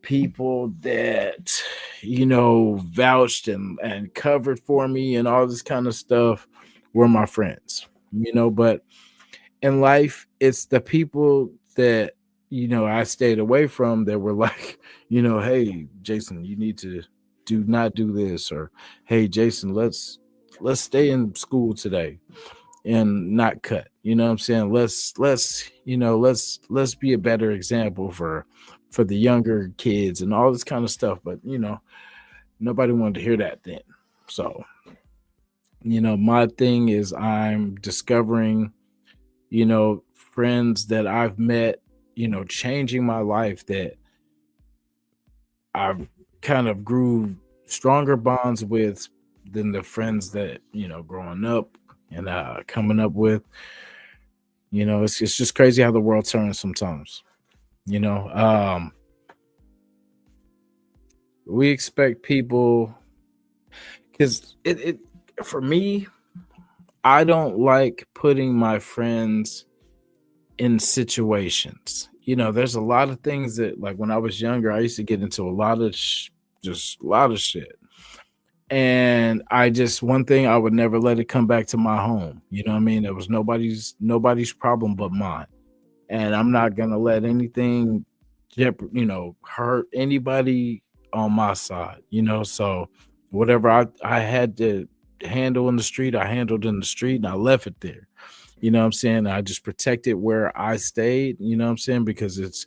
people that vouched and covered for me and all this kind of stuff were my friends. But in life, it's the people that I stayed away from that were like, hey, Jason, you need to do not do this, or hey, Jason, let's stay in school today and not cut. You know what I'm saying? Let's be a better example for the younger kids and all this kind of stuff. But nobody wanted to hear that then. So my thing is I'm discovering friends that I've met, changing my life, that I've kind of grew stronger bonds with than the friends that, growing up and coming up with. It's just crazy how the world turns sometimes. You know, um, we expect people, because it for me, I don't like putting my friends in situations. There's a lot of things that, like, when I was younger, I used to get into a lot of just a lot of shit. And I just, one thing, I would never let it come back to my home. You know what I mean? It was nobody's problem but mine. And I'm not gonna let anything hurt anybody on my side. So whatever I had to handle in the street, I handled in the street, and I left it there. What I'm saying? I just protected where I stayed, what I'm saying? Because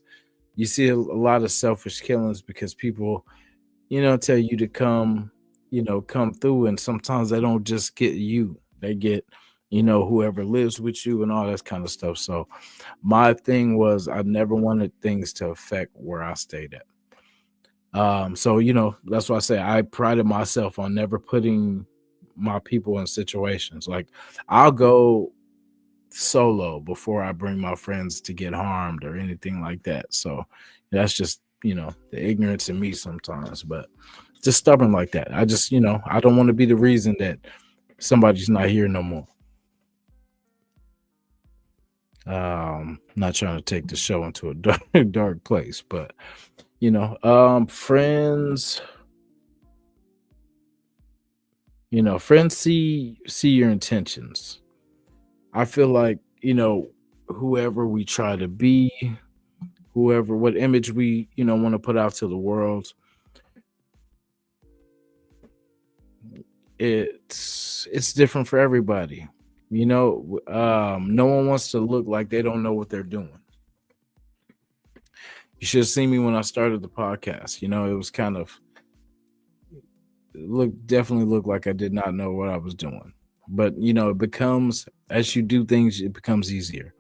you see a lot of selfish killings because people, tell you to come through, and sometimes they don't just get you. They get, whoever lives with you and all that kind of stuff. So my thing was I never wanted things to affect where I stayed at. So that's why I say I prided myself on never putting my people in situations. Like, I'll go solo before I bring my friends to get harmed or anything like that. So that's just, the ignorance in me sometimes, but just stubborn like that. I just, I don't want to be the reason that somebody's not here no more. Not trying to take the show into a dark place, but friends, friends see your intentions. I feel like, whoever we try to be, whoever, what image we, want to put out to the world, it's different for everybody. No one wants to look like they don't know what they're doing. You should have seen me when I started the podcast. It was kind of definitely looked like I did not know what I was doing. But it becomes, as you do things, it becomes easier.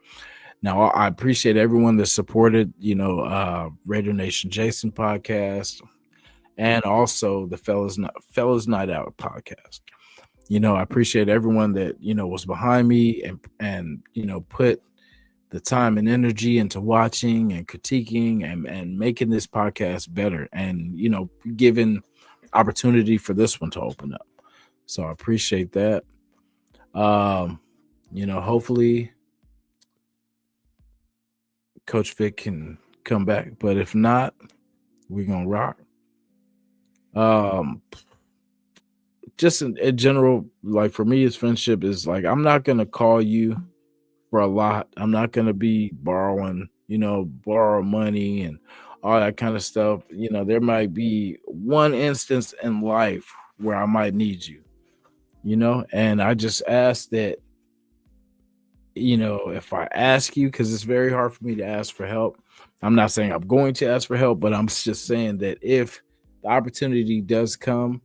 Now I appreciate everyone that supported, Radio Nation Jasin podcast, and also the Fellas Nite Out Podcast. I appreciate everyone that was behind me and put the time and energy into watching and critiquing and making this podcast better, and giving opportunity for this one to open up. So I appreciate that. Hopefully Coach Vic can come back, but if not, we're gonna rock. Just in general, like for me, his friendship is like, I'm not gonna call you for a lot. I'm not gonna be borrow money and all that kind of stuff. There might be one instance in life where I might need you, and I just ask that, if I ask you, because it's very hard for me to ask for help. I'm not saying I'm going to ask for help, but I'm just saying that if the opportunity does come,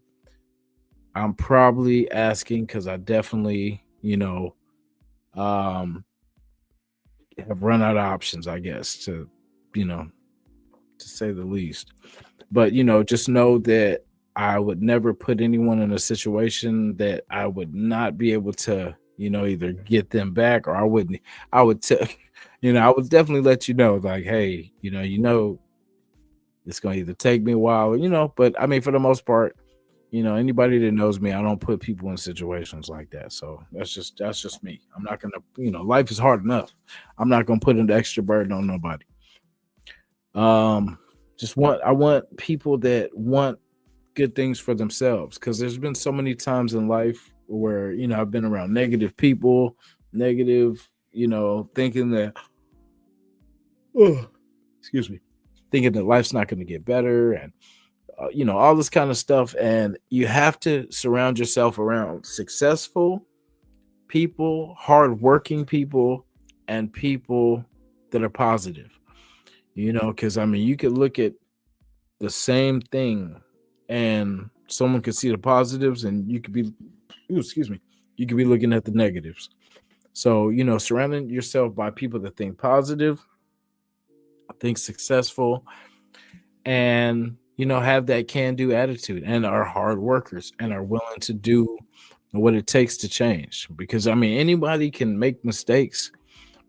I'm probably asking because I definitely, have run out of options, I guess, to say the least. But, just know that I would never put anyone in a situation that I would not be able to, either get them back, or I would tell, I would definitely let you know, like, hey, it's going to either take me a while, but I mean, for the most part, anybody that knows me, I don't put people in situations like that. So that's just me. I'm not gonna, life is hard enough. I'm not gonna put an extra burden on nobody. I want people that want good things for themselves, because there's been so many times in life where I've been around negative people, thinking that, excuse me, thinking that life's not going to get better, and all this kind of stuff. And you have to surround yourself around successful people, hardworking people, and people that are positive, because I mean, you could look at the same thing and someone could see the positives, and you could be, you could be looking at the negatives. So, surrounding yourself by people that think positive, think successful, and have that can-do attitude, and are hard workers, and are willing to do what it takes to change. Because I mean, anybody can make mistakes,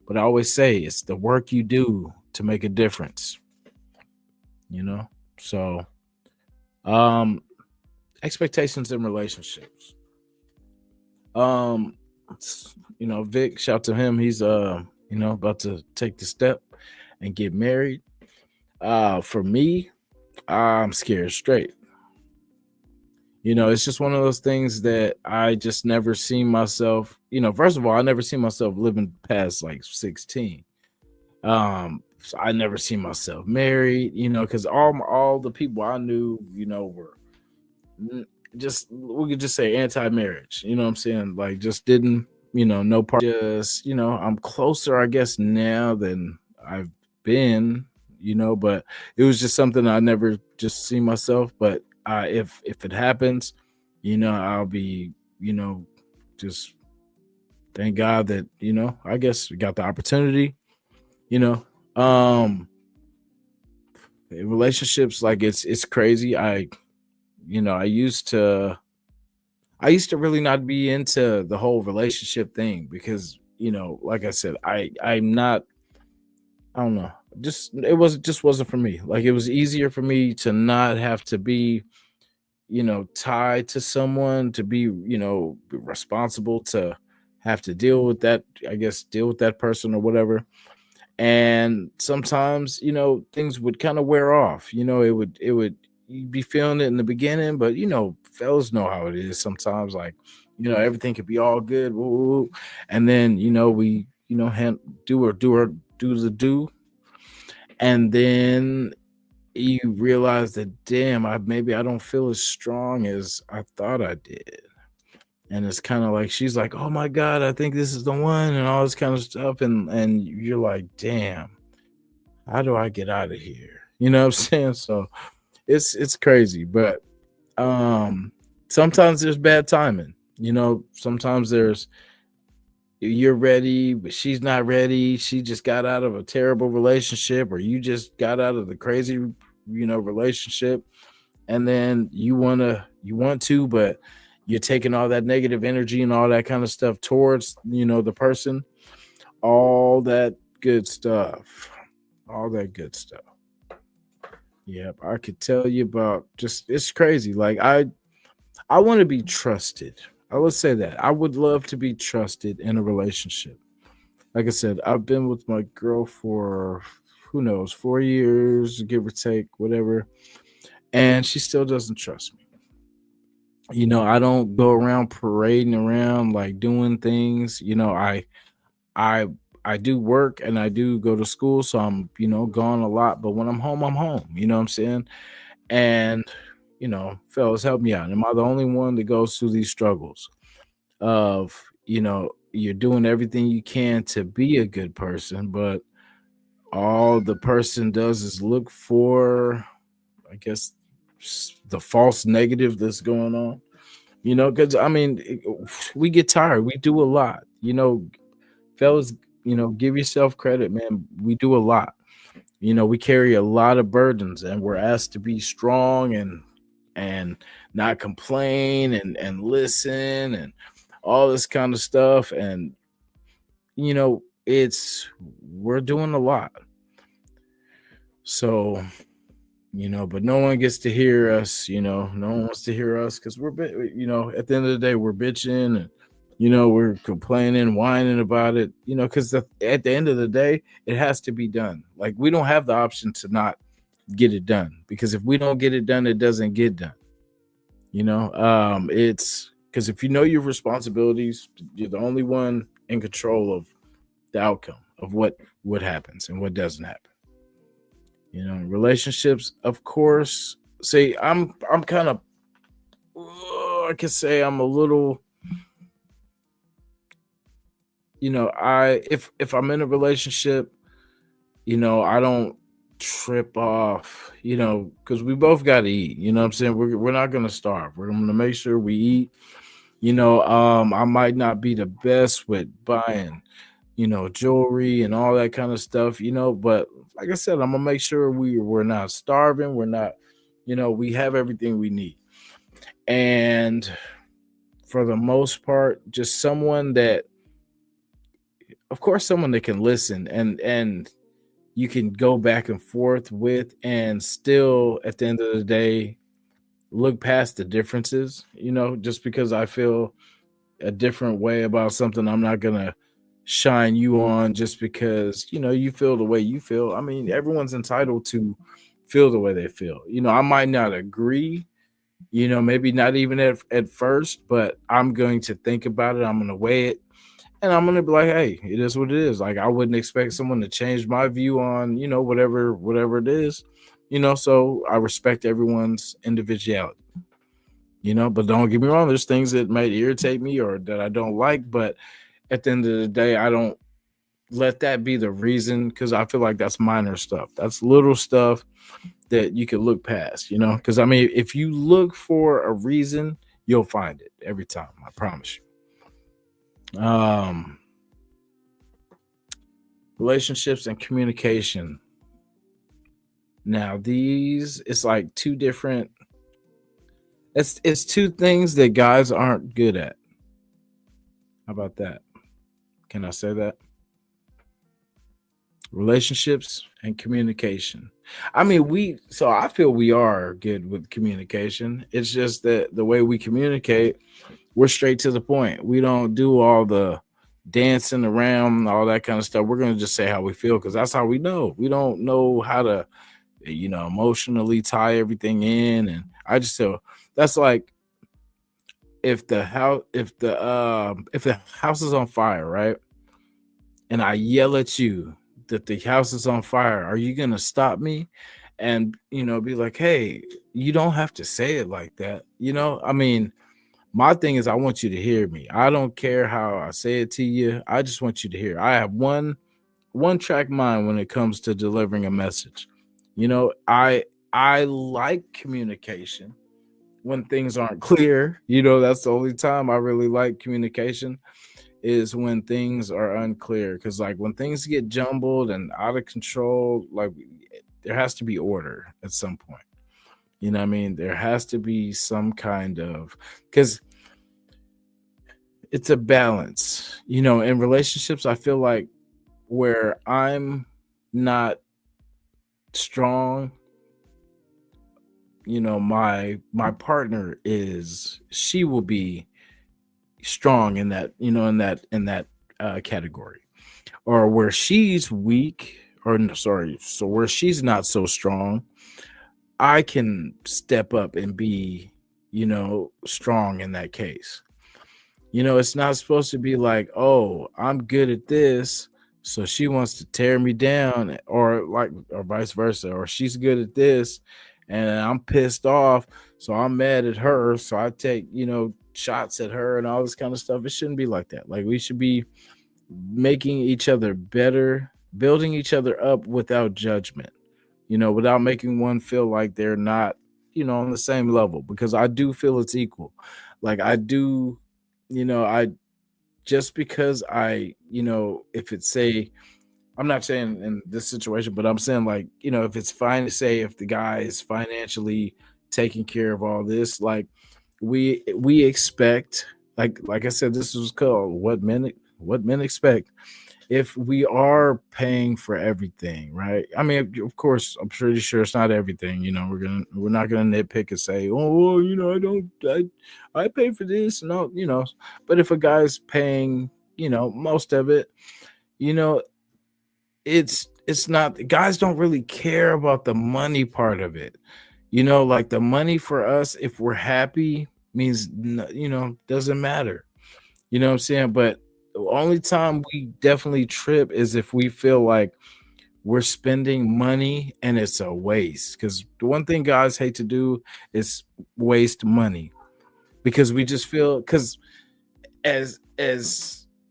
but I always say it's the work you do to make a difference. So expectations in relationships. Vic, shout to him. He's about to take the step and get married. For me, I'm scared straight. It's just one of those things that I just never seen myself, first of all, I never seen myself living past like 16. So I never seen myself married, because all the people I knew, were just, we could just say anti-marriage, what I'm saying? Like, just didn't, no part. Just, I'm closer, I guess, now than I've been, but it was just something I never just see myself. But if it happens, I'll be, just thank God that, I guess we got the opportunity, relationships, like it's crazy. I used to really not be into the whole relationship thing, because like I said, I'm not, I don't know, just wasn't for me. Like, it was easier for me to not have to be tied to someone to be, responsible to have to deal with that, I guess, deal with that person or whatever. And sometimes, things would kind of wear off. It would you'd be feeling it in the beginning, but fellas know how it is sometimes. Like, everything could be all good, woo, woo, woo. And then, we, do the do, and then you realize that, damn, maybe I don't feel as strong as I thought I did. And it's kind of like she's like, "Oh my god, I think this is the one," and all this kind of stuff, and you're like, "Damn, how do I get out of here?" You know what I'm saying? So it's crazy, but sometimes there's bad timing. Sometimes you're ready, but she's not ready. She just got out of a terrible relationship, or you just got out of the crazy, relationship, and then you want to, but you're taking all that negative energy and all that kind of stuff towards, the person, all that good stuff, all that good stuff. Yep, I could tell you about, just it's crazy. Like, I want to be trusted. I would say that I would love to be trusted in a relationship. Like I said, I've been with my girl for, who knows, 4 years, give or take, whatever, and she still doesn't trust me. I don't go around parading around like doing things. I I do work and I do go to school, so I'm, gone a lot. But when I'm home, I'm home. You know what I'm saying? And fellas, help me out. Am I the only one that goes through these struggles of, you're doing everything you can to be a good person, but all the person does is look for, I guess, the false negative that's going on. Because I mean, we get tired. We do a lot. Fellas, give yourself credit, man. We do a lot. We carry a lot of burdens, and we're asked to be strong and not complain and listen and all this kind of stuff. And it's we're doing a lot. So, but no one gets to hear us. No one wants to hear us because at the end of the day, we're bitching and we're complaining, whining about it, because at the end of the day, it has to be done. Like, we don't have the option to not get it done, because if we don't get it done, it doesn't get done. It's because if you know your responsibilities, you're the only one in control of the outcome of what happens and what doesn't happen. Relationships, of course. Say, I'm kind of, I could say I'm a little, if I'm in a relationship, I don't trip off, because we both got to eat. You know what I'm saying? We're not gonna starve. We're gonna make sure we eat. I might not be the best with buying, jewelry and all that kind of stuff, but like I said, I'm gonna make sure we're not starving. We're not, we have everything we need. And for the most part, just someone that, of course, someone that can listen and you can go back and forth with, and still at the end of the day look past the differences. Just because I feel a different way about something, I'm not gonna shine you on just because you feel the way you feel. I mean, everyone's entitled to feel the way they feel. I might not agree, maybe not even at first, but I'm going to think about it. I'm going to weigh it, and I'm going to be like, hey, it is what it is. Like, I wouldn't expect someone to change my view on, whatever it is, so I respect everyone's individuality, but don't get me wrong. There's things that might irritate me or that I don't like, but at the end of the day, I don't let that be the reason, because I feel like that's minor stuff. That's little stuff that you can look past, because I mean, if you look for a reason, you'll find it every time. I promise you. Relationships and communication. Now, it's like two different. It's two things that guys aren't good at. How about that? Can I say that? relationships and communication. I mean, so I feel we are good with communication. It's just that the way we communicate, we're straight to the point. We don't do all the dancing around, all that kind of stuff. We're gonna just say how we feel because that's how we know. We don't know how to, emotionally tie everything in. And I just feel that's like if the house is on fire, right? And I yell at you that the house is on fire, are you gonna stop me? And be like, hey, you don't have to say it like that. I mean, my thing is I want you to hear me. I don't care how I say it to you. I just want you to hear. I have one track mind when it comes to delivering a message. I like communication when things aren't clear. That's the only time I really like communication is when things are unclear. Because like when things get jumbled and out of control, like there has to be order at some point. You know what I mean? There has to be some kind of, because it's a balance. In relationships, I feel like where I'm not strong, my partner she will be strong in that, in that category. Or where she's weak, or no, sorry, so where she's not so strong, I can step up and be, strong in that case. It's not supposed to be like, oh, I'm good at this, so she wants to tear me down, or vice versa, or she's good at this and I'm pissed off, so I'm mad at her, so I take, shots at her and all this kind of stuff. It shouldn't be like that. Like we should be making each other better, building each other up without judgment, without making one feel like they're not, on the same level, because I do feel it's equal. Like I do, I just because if it's say, I'm not saying in this situation, but I'm saying like, if it's fine to say if the guy is financially taking care of all this, like we expect, like I said, this was called what men expect. If we are paying for everything, right? I mean, of course, I'm pretty sure it's not everything. We're not gonna nitpick and say, oh, I pay for this, no, But if a guy's paying, most of it, you know, it's not. Guys don't really care about the money part of it. Like the money for us, if we're happy, means doesn't matter. You know what I'm saying? But the only time we definitely trip is if we feel like we're spending money and it's a waste. Because the one thing guys hate to do is waste money, because we just feel, because as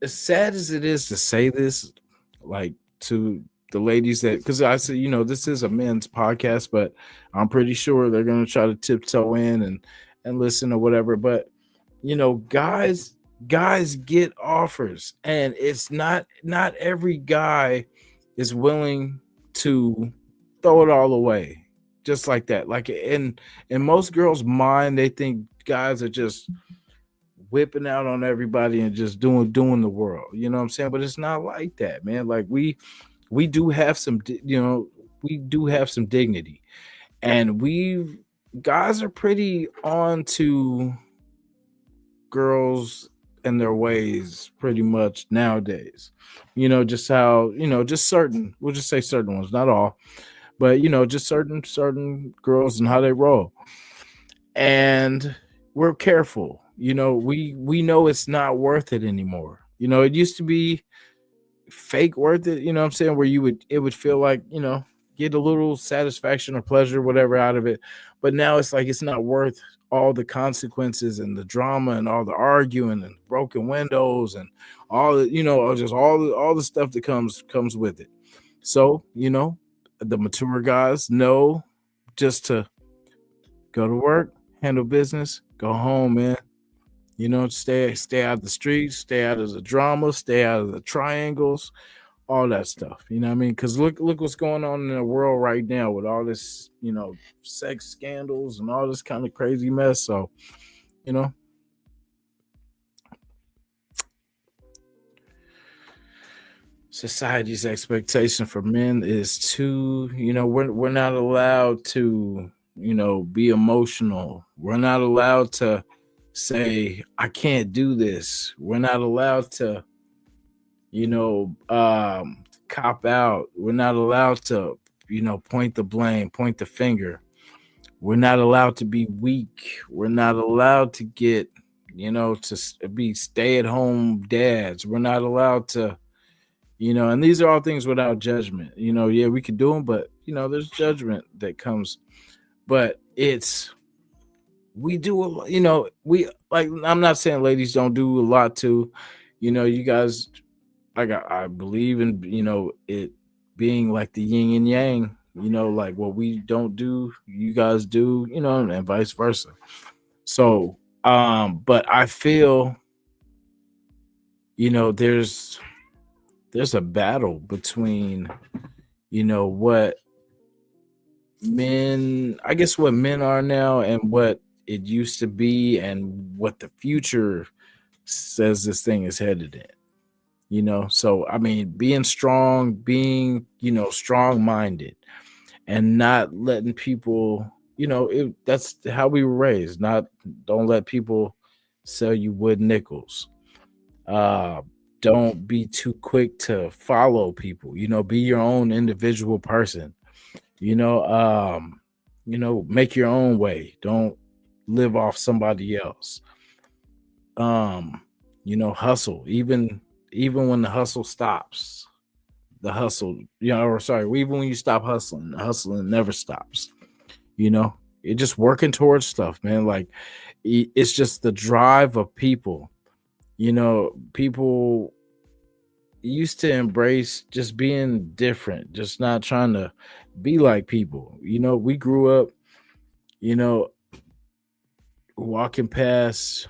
sad as it is to say this, like to the ladies that, because I said, this is a men's podcast, but I'm pretty sure they're gonna try to tiptoe in and listen or whatever. But guys get offers, and it's not every guy is willing to throw it all away just like that. Like in most girls' mind, they think guys are just whipping out on everybody and just doing the world. You know what I'm saying? But it's not like that, man. Like we do have some, we do have some dignity, and guys are pretty on to girls and their ways pretty much nowadays. Just how, just certain, we'll just say certain ones, not all, but just certain girls and how they roll. And we're careful. We know it's not worth it anymore. It used to be fake worth it, what I'm saying, where it would feel like, get a little satisfaction or pleasure, whatever, out of it. But now it's like it's not worth all the consequences and the drama and all the arguing and broken windows and all the, just all the stuff that comes with it. So, the mature guys know just to go to work, handle business, go home, man. Stay out of the streets, stay out of the drama, stay out of the triangles, all that stuff. You know what I mean? Because look what's going on in the world right now with all this, sex scandals and all this kind of crazy mess. So, you know, society's expectation for men is to, we're not allowed to, be emotional. We're not allowed to say, I can't do this. We're not allowed to, cop out. We're not allowed to, point the blame, point the finger. We're not allowed to be weak. We're not allowed to get, be stay at home dads. We're not allowed to, and these are all things without judgment. Yeah, we could do them, but, there's judgment that comes. But we do, we like, I'm not saying ladies don't do a lot too. You guys, like, I believe in, it being like the yin and yang, like what we don't do, you guys do, and vice versa. So, but I feel, there's a battle between, what what men are now and what it used to be and what the future says this thing is headed in. So I mean, being strong, being, strong minded, and not letting people, that's how we were raised. Not Don't let people sell you wood nickels. uh don't be too quick to follow people. Be your own individual person. you know um make your own way. Don't live off somebody else. um Hustle, even when the hustle stops. The hustle, or sorry, even when you stop hustling, the hustling never stops. you know you're just working towards stuff, man. Like, it's just the drive of people. People used to embrace just being different, just not trying to be like people. We grew up, you know walking past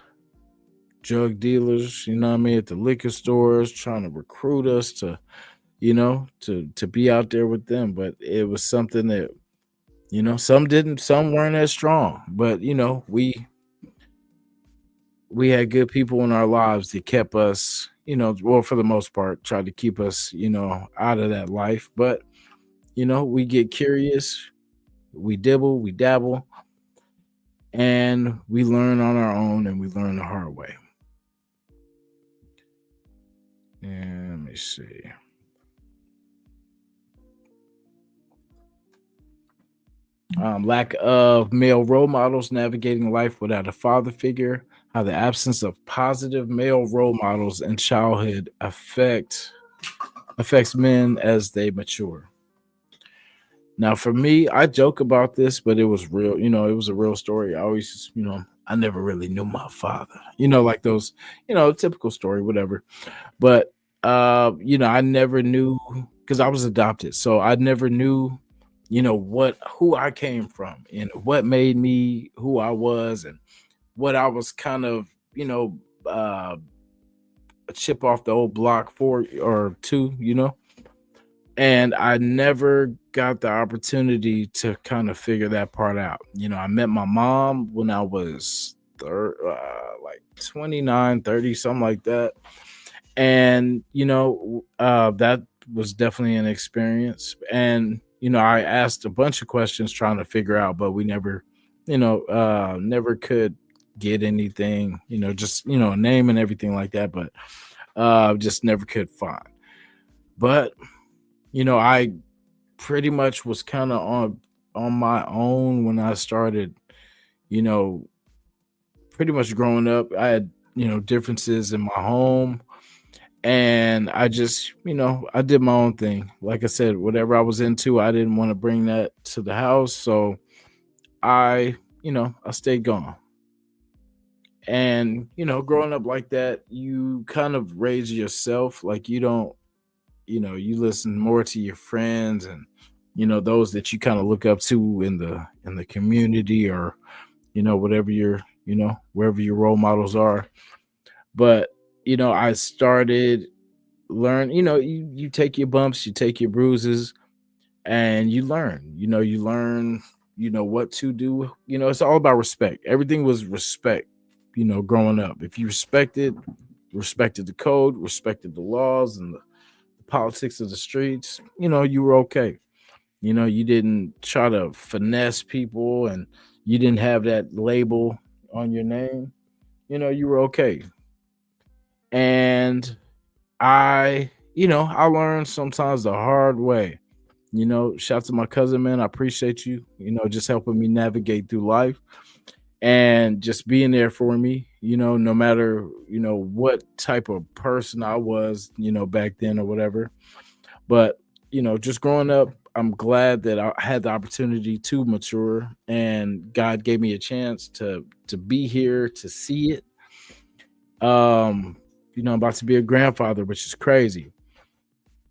drug dealers, what I mean, at the liquor stores, trying to recruit us to, to be out there with them. But it was something that, some weren't as strong. But, we had good people in our lives that kept us, well, for the most part, tried to keep us, out of that life. But, we get curious, we dibble, we dabble, and we learn on our own, and we learn the hard way. And let me see. Lack of male role models, navigating life without a father figure, how the absence of positive male role models in childhood affects men as they mature. Now, for me, I joke about this, but it was real. It was a real story. I always, I never really knew my father. Like those, typical story, whatever. But I never knew, because I was adopted, so I never knew, who I came from and what made me who I was, and what I was kind of, a chip off the old block for or two, and I never got the opportunity to kind of figure that part out. I met my mom when I was like 29, 30, something like that. And, that was definitely an experience. And, I asked a bunch of questions trying to figure out, but we never, never could get anything, just, a name and everything like that. But just never could find. But, I pretty much was kind of on my own when I started, you know, pretty much growing up. I had, differences in my home, and I just, I did my own thing. Like I said, whatever I was into, I didn't want to bring that to the house. So I stayed gone. And, growing up like that, you kind of raise yourself. Like, you don't, you listen more to your friends and, those that you kind of look up to in the community, or, whatever your, wherever your role models are. But, I started learn, you take your bumps, you take your bruises, and you learn, what to do. It's all about respect. Everything was respect, growing up. If you respected the code, respected the laws and the politics of the streets, you were okay. You didn't try to finesse people, and you didn't have that label on your name. You were okay. And I learned sometimes the hard way. Shout out to my cousin, man. I appreciate you, just helping me navigate through life and just being there for me, no matter, what type of person I was, back then or whatever. But, just growing up, I'm glad that I had the opportunity to mature, and God gave me a chance to be here to see it. I'm about to be a grandfather, which is crazy.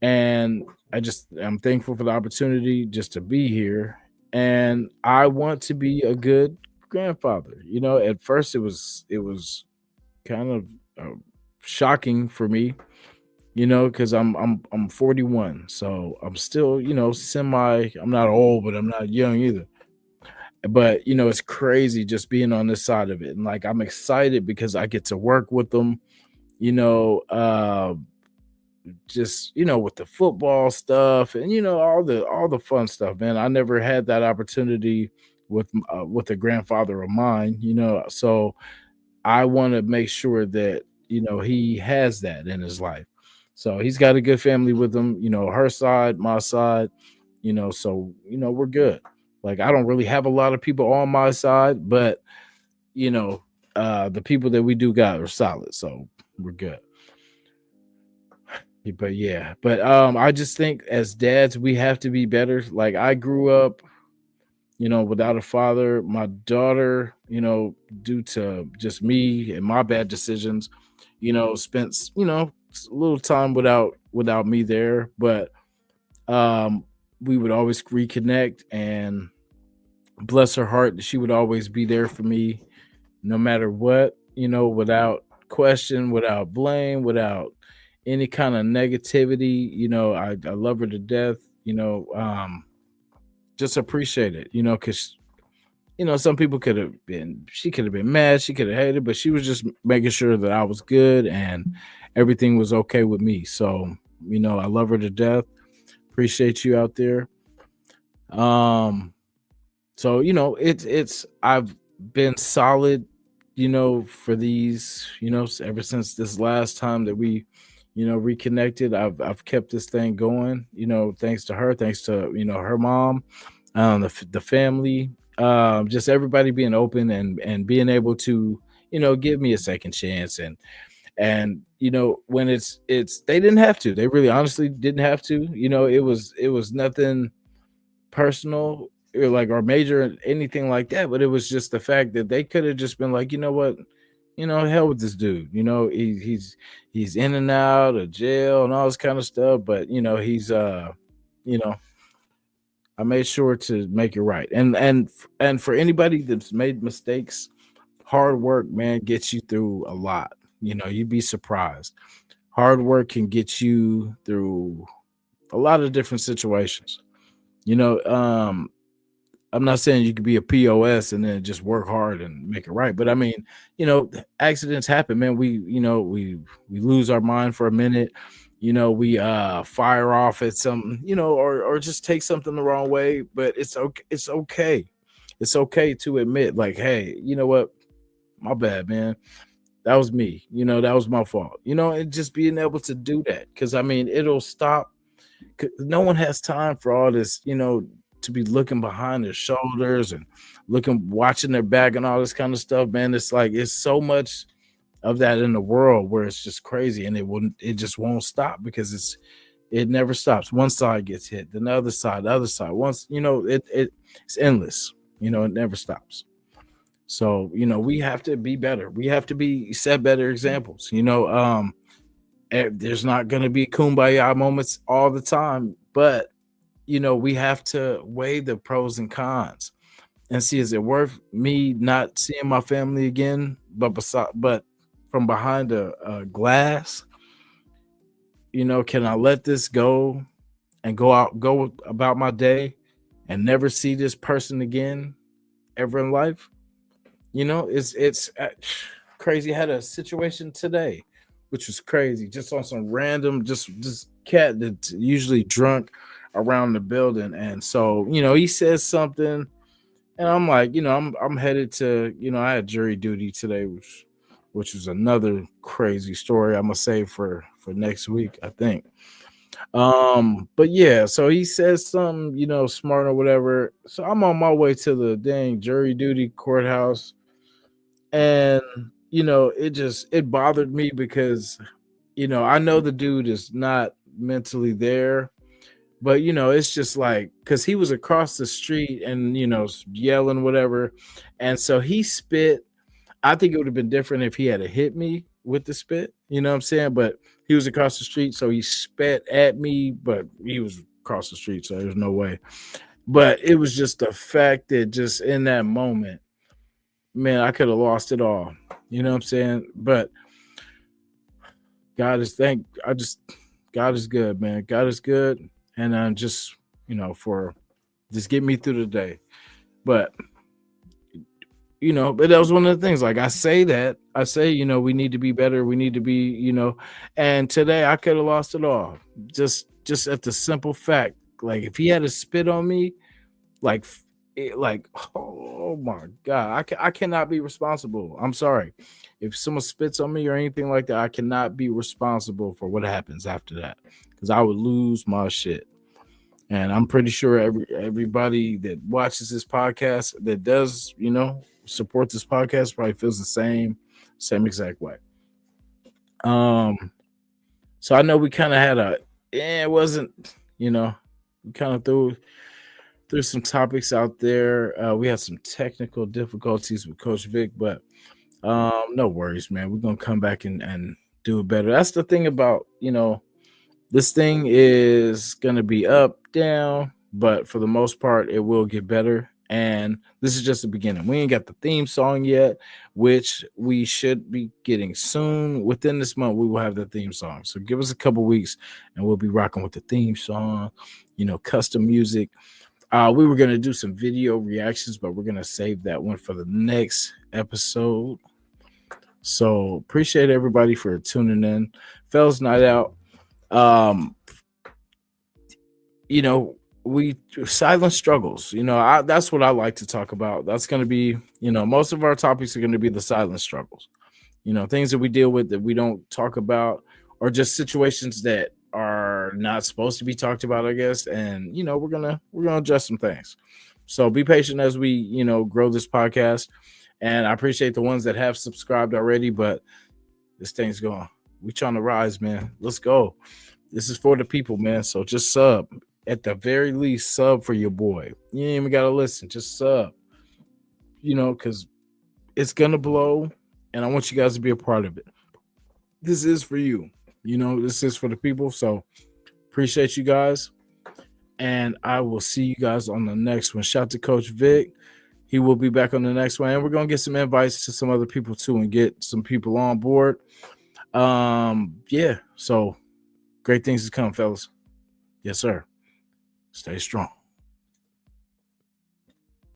And I'm thankful for the opportunity just to be here. And I want to be a good grandfather. At first it was kind of shocking for me, because I'm 41, so I'm still, semi. I'm not old, but I'm not young either. But it's crazy just being on this side of it, and like I'm excited because I get to work with them. You know, just with the football stuff, and all the fun stuff, man. I never had that opportunity with a grandfather of mine. So I want to make sure that he has that in his life. So he's got a good family with him, her side, my side, so we're good. Like I don't really have a lot of people on my side, but you know, the people that we do got are solid, so we're good. But yeah, but I just think as dads we have to be better. Like I grew up, without a father. My daughter, due to just me and my bad decisions, spent a little time without me there. But um we would always reconnect, and bless her heart, she would always be there for me no matter what, without question, without blame, without any kind of negativity. I love her to death, just appreciate it, because some people she could have been mad, she could have hated, but she was just making sure that I was good and everything was okay with me. So, I love her to death. Appreciate you out there. Um, so it's I've been solid, for these, ever since this last time that we, reconnected. I've kept this thing going, thanks to her, thanks to her mom, the family, just everybody being open and being able to give me a second chance. And when it's they didn't have to, they really honestly didn't have to. It was nothing personal or like or major or anything like that, but it was just the fact that they could have just been like, you know what, hell with this dude. He's in and out of jail and all this kind of stuff, but he's you know I made sure to make it right. And for anybody that's made mistakes, hard work, man, gets you through a lot. You'd be surprised. Hard work can get you through a lot of different situations. You know, um, I'm not saying you could be a POS and then just work hard and make it right, but I mean, accidents happen, man. We lose our mind for a minute. We fire off at something, or just take something the wrong way, but it's okay. It's okay. It's okay to admit, like, hey, you know what? My bad, man. That was me. That was my fault. And just being able to do that, because I mean, it'll stop. No one has time for all this, to be looking behind their shoulders and watching their back and all this kind of stuff, man. It's like it's so much of that in the world where it's just crazy, and it just won't stop because it never stops. One side gets hit, then the other side. Once it's endless. It never stops. So we have to be better. We have to set better examples. There's not going to be kumbaya moments all the time, but we have to weigh the pros and cons and see, is it worth me not seeing my family again, but from behind a glass? Can I let this go and go about my day and never see this person again ever in life? It's crazy. I had a situation today which was crazy. Just on some random, just cat that's usually drunk around the building. And so, he says something, and I'm like, I'm headed to, I had jury duty today, which was another crazy story. I'm gonna save for next week, I think. But yeah, so he says something, smart or whatever. So I'm on my way to the dang jury duty courthouse, and it bothered me because I know the dude is not mentally there, but it's just like, because he was across the street and yelling whatever, and so he spit. I think it would have been different if he had hit me with the spit, you know what I'm saying? But he was across the street, so he spat at me, but he was across the street, so there's no way. But it was just the fact that just in that moment, man, I could have lost it all. You know what I'm saying? But God is God is good, man. God is good. And just, for just get me through the day. But but that was one of the things. Like I say, we need to be better. We need to be, and today I could have lost it all. Just at the simple fact, like if he had a spit on me, like, oh my God, I cannot be responsible. I'm sorry. If someone spits on me or anything like that, I cannot be responsible for what happens after that, because I would lose my shit. And I'm pretty sure everybody that watches this podcast that does, support this podcast probably feels the same exact way. So I know we kind of had it wasn't, we kind of threw some topics out there. We had some technical difficulties with Coach Vic, but no worries, man. We're gonna come back and do it better. That's the thing about, this thing is gonna be up, down, but for the most part, it will get better. And this is just the beginning. We ain't got the theme song yet, which we should be getting soon. Within this month, we will have the theme song. So give us a couple weeks and we'll be rocking with the theme song, custom music. We were going to do some video reactions, but we're going to save that one for the next episode. So appreciate everybody for tuning in. Fellas Nite Out. We silent struggles, that's what I like to talk about. That's going to be, most of our topics are going to be the silent struggles, things that we deal with that we don't talk about, or just situations that are not supposed to be talked about, I guess. And, we're going to adjust some things. So be patient as we, grow this podcast. And I appreciate the ones that have subscribed already, but this thing's going, we trying to rise, man. Let's go. This is for the people, man. So just sub. At the very least, sub for your boy. You ain't even got to listen. Just sub. Because it's going to blow, and I want you guys to be a part of it. This is for you. This is for the people. So appreciate you guys. And I will see you guys on the next one. Shout out to Coach Vic. He will be back on the next one. And we're going to get some invites to some other people too and get some people on board. Yeah. So great things to come, fellas. Yes, sir. Stay strong.